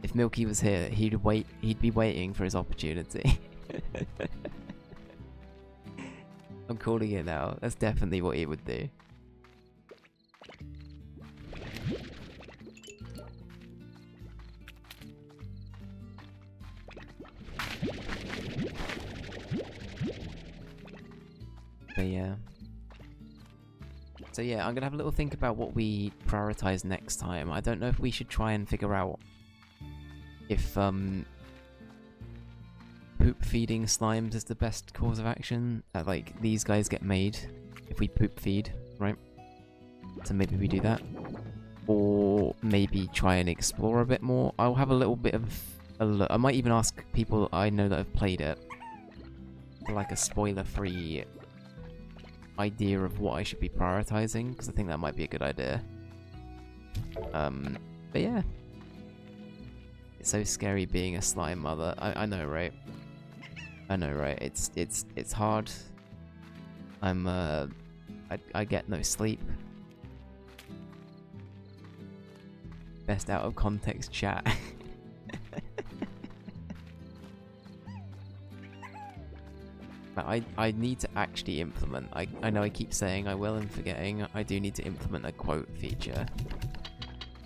If Milky was here, he'd be waiting for his opportunity. I'm calling it now. That's definitely what he would do. But yeah. So yeah, I'm gonna have a little think about what we prioritize next time. I don't know if we should try and figure out if poop feeding slimes is the best course of action. Like, these guys get made if we poop feed, right? So maybe we do that. Or maybe try and explore a bit more. I'll have a little bit of a look. I might even ask people I know that have played it for like a spoiler-free idea of what I should be prioritizing, because I think that might be a good idea. But yeah. It's so scary being a slime mother. I know, right? I know, right? It's hard. I get no sleep. Best out of context chat. I need to actually implement. I know I keep saying I will and forgetting. I do need to implement a quote feature.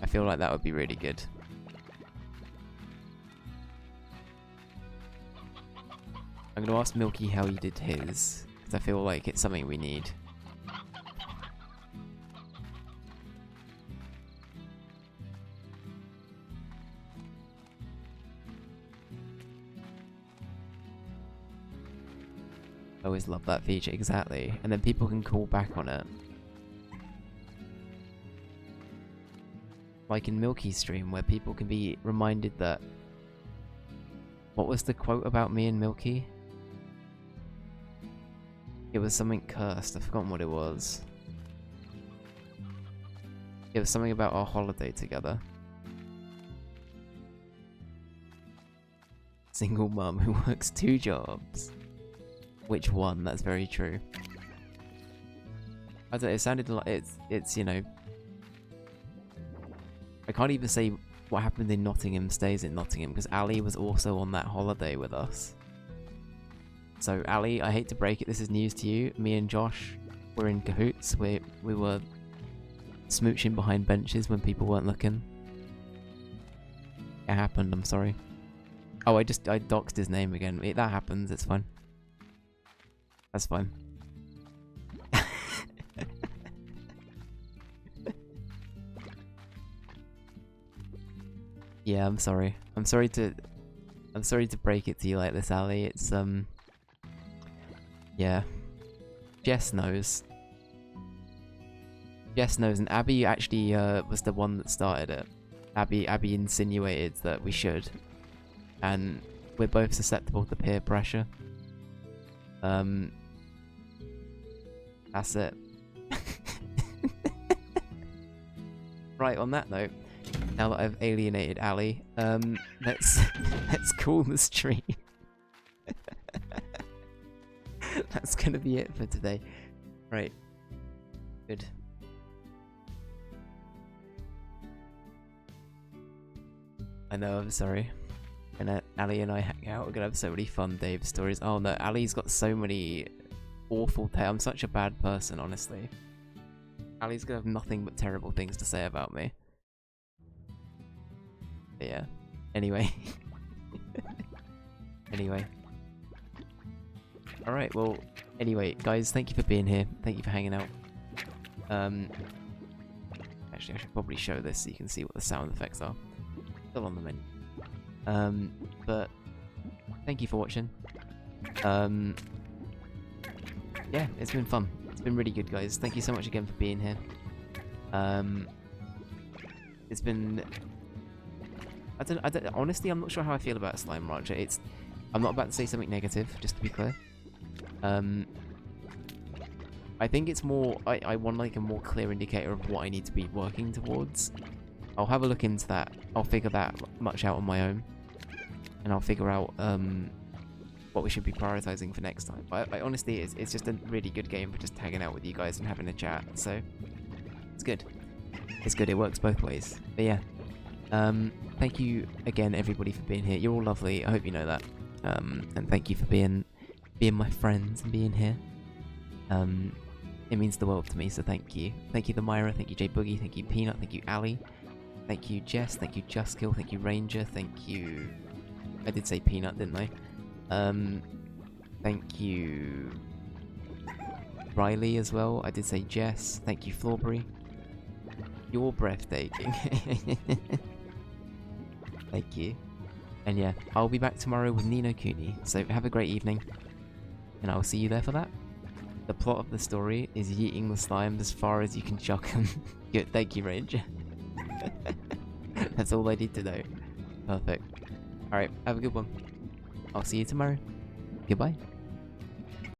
I feel like that would be really good. I'm going to ask Milky how he did his, because I feel like it's something we need. I always love that feature, exactly. And then people can call back on it. Like in Milky's stream, where people can be reminded that... What was the quote about me and Milky? It was something cursed, I've forgotten what it was. It was something about our holiday together. Single mum who works 2 jobs. Which one? That's very true. I don't know, it sounded like it's, you know... I can't even say what happened in Nottingham stays in Nottingham, because Ali was also on that holiday with us. So Ali, I hate to break it, this is news to you. Me and Josh were in cahoots. We were smooching behind benches when people weren't looking. It happened, I'm sorry. Oh, I doxed his name again. That happens, it's fine. That's fine. Yeah, I'm sorry. I'm sorry to break it to you like this, Ali. It's yeah. Jess knows. Jess knows, and Abby actually was the one that started it. Abby insinuated that we should, and we're both susceptible to peer pressure. That's it. Right, on that note, now that I've alienated Ali, let's call the stream. That's gonna be it for today. Right. Good. I know, I'm sorry. And Ali and I hang out, we're gonna have so many fun Dave stories. Oh no, Ali's got so many awful I'm such a bad person, honestly. Ali's gonna have nothing but terrible things to say about me. But yeah. Anyway. Anyway. Alright, well, anyway, guys, thank you for being here. Thank you for hanging out. Actually, I should probably show this so you can see what the sound effects are. Still on the menu. But thank you for watching. Yeah, it's been fun. It's been really good, guys. Thank you so much again for being here. It's been... I don't, honestly, I'm not sure how I feel about Slime Rancher. I'm not about to say something negative, just to be clear. I think it's more... I want like a more clear indicator of what I need to be working towards. I'll have a look into that. I'll figure that much out on my own. And I'll figure out what we should be prioritizing for next time. But honestly, it's just a really good game for just hanging out with you guys and having a chat. So, it's good. It's good. It works both ways. But yeah. Thank you again, everybody, for being here. You're all lovely. I hope you know that. And thank you for being my friends and being here. It means the world to me, so thank you. Thank you, the Myra. Thank you, J Boogie. Thank you, Peanut. Thank you, Ali. Thank you, Jess. Thank you, Justkill. Thank you, Ranger. Thank you... I did say Peanut, didn't I? Thank you... Riley as well. I did say Jess. Thank you, Flawberry. You're breathtaking. Thank you. And yeah, I'll be back tomorrow with Nino Cooney. So have a great evening. And I'll see you there for that. The plot of the story is yeeting the slimes as far as you can chuck them. Good, thank you, Ranger. That's all I need to know. Perfect. Alright, have a good one. I'll see you tomorrow. Goodbye.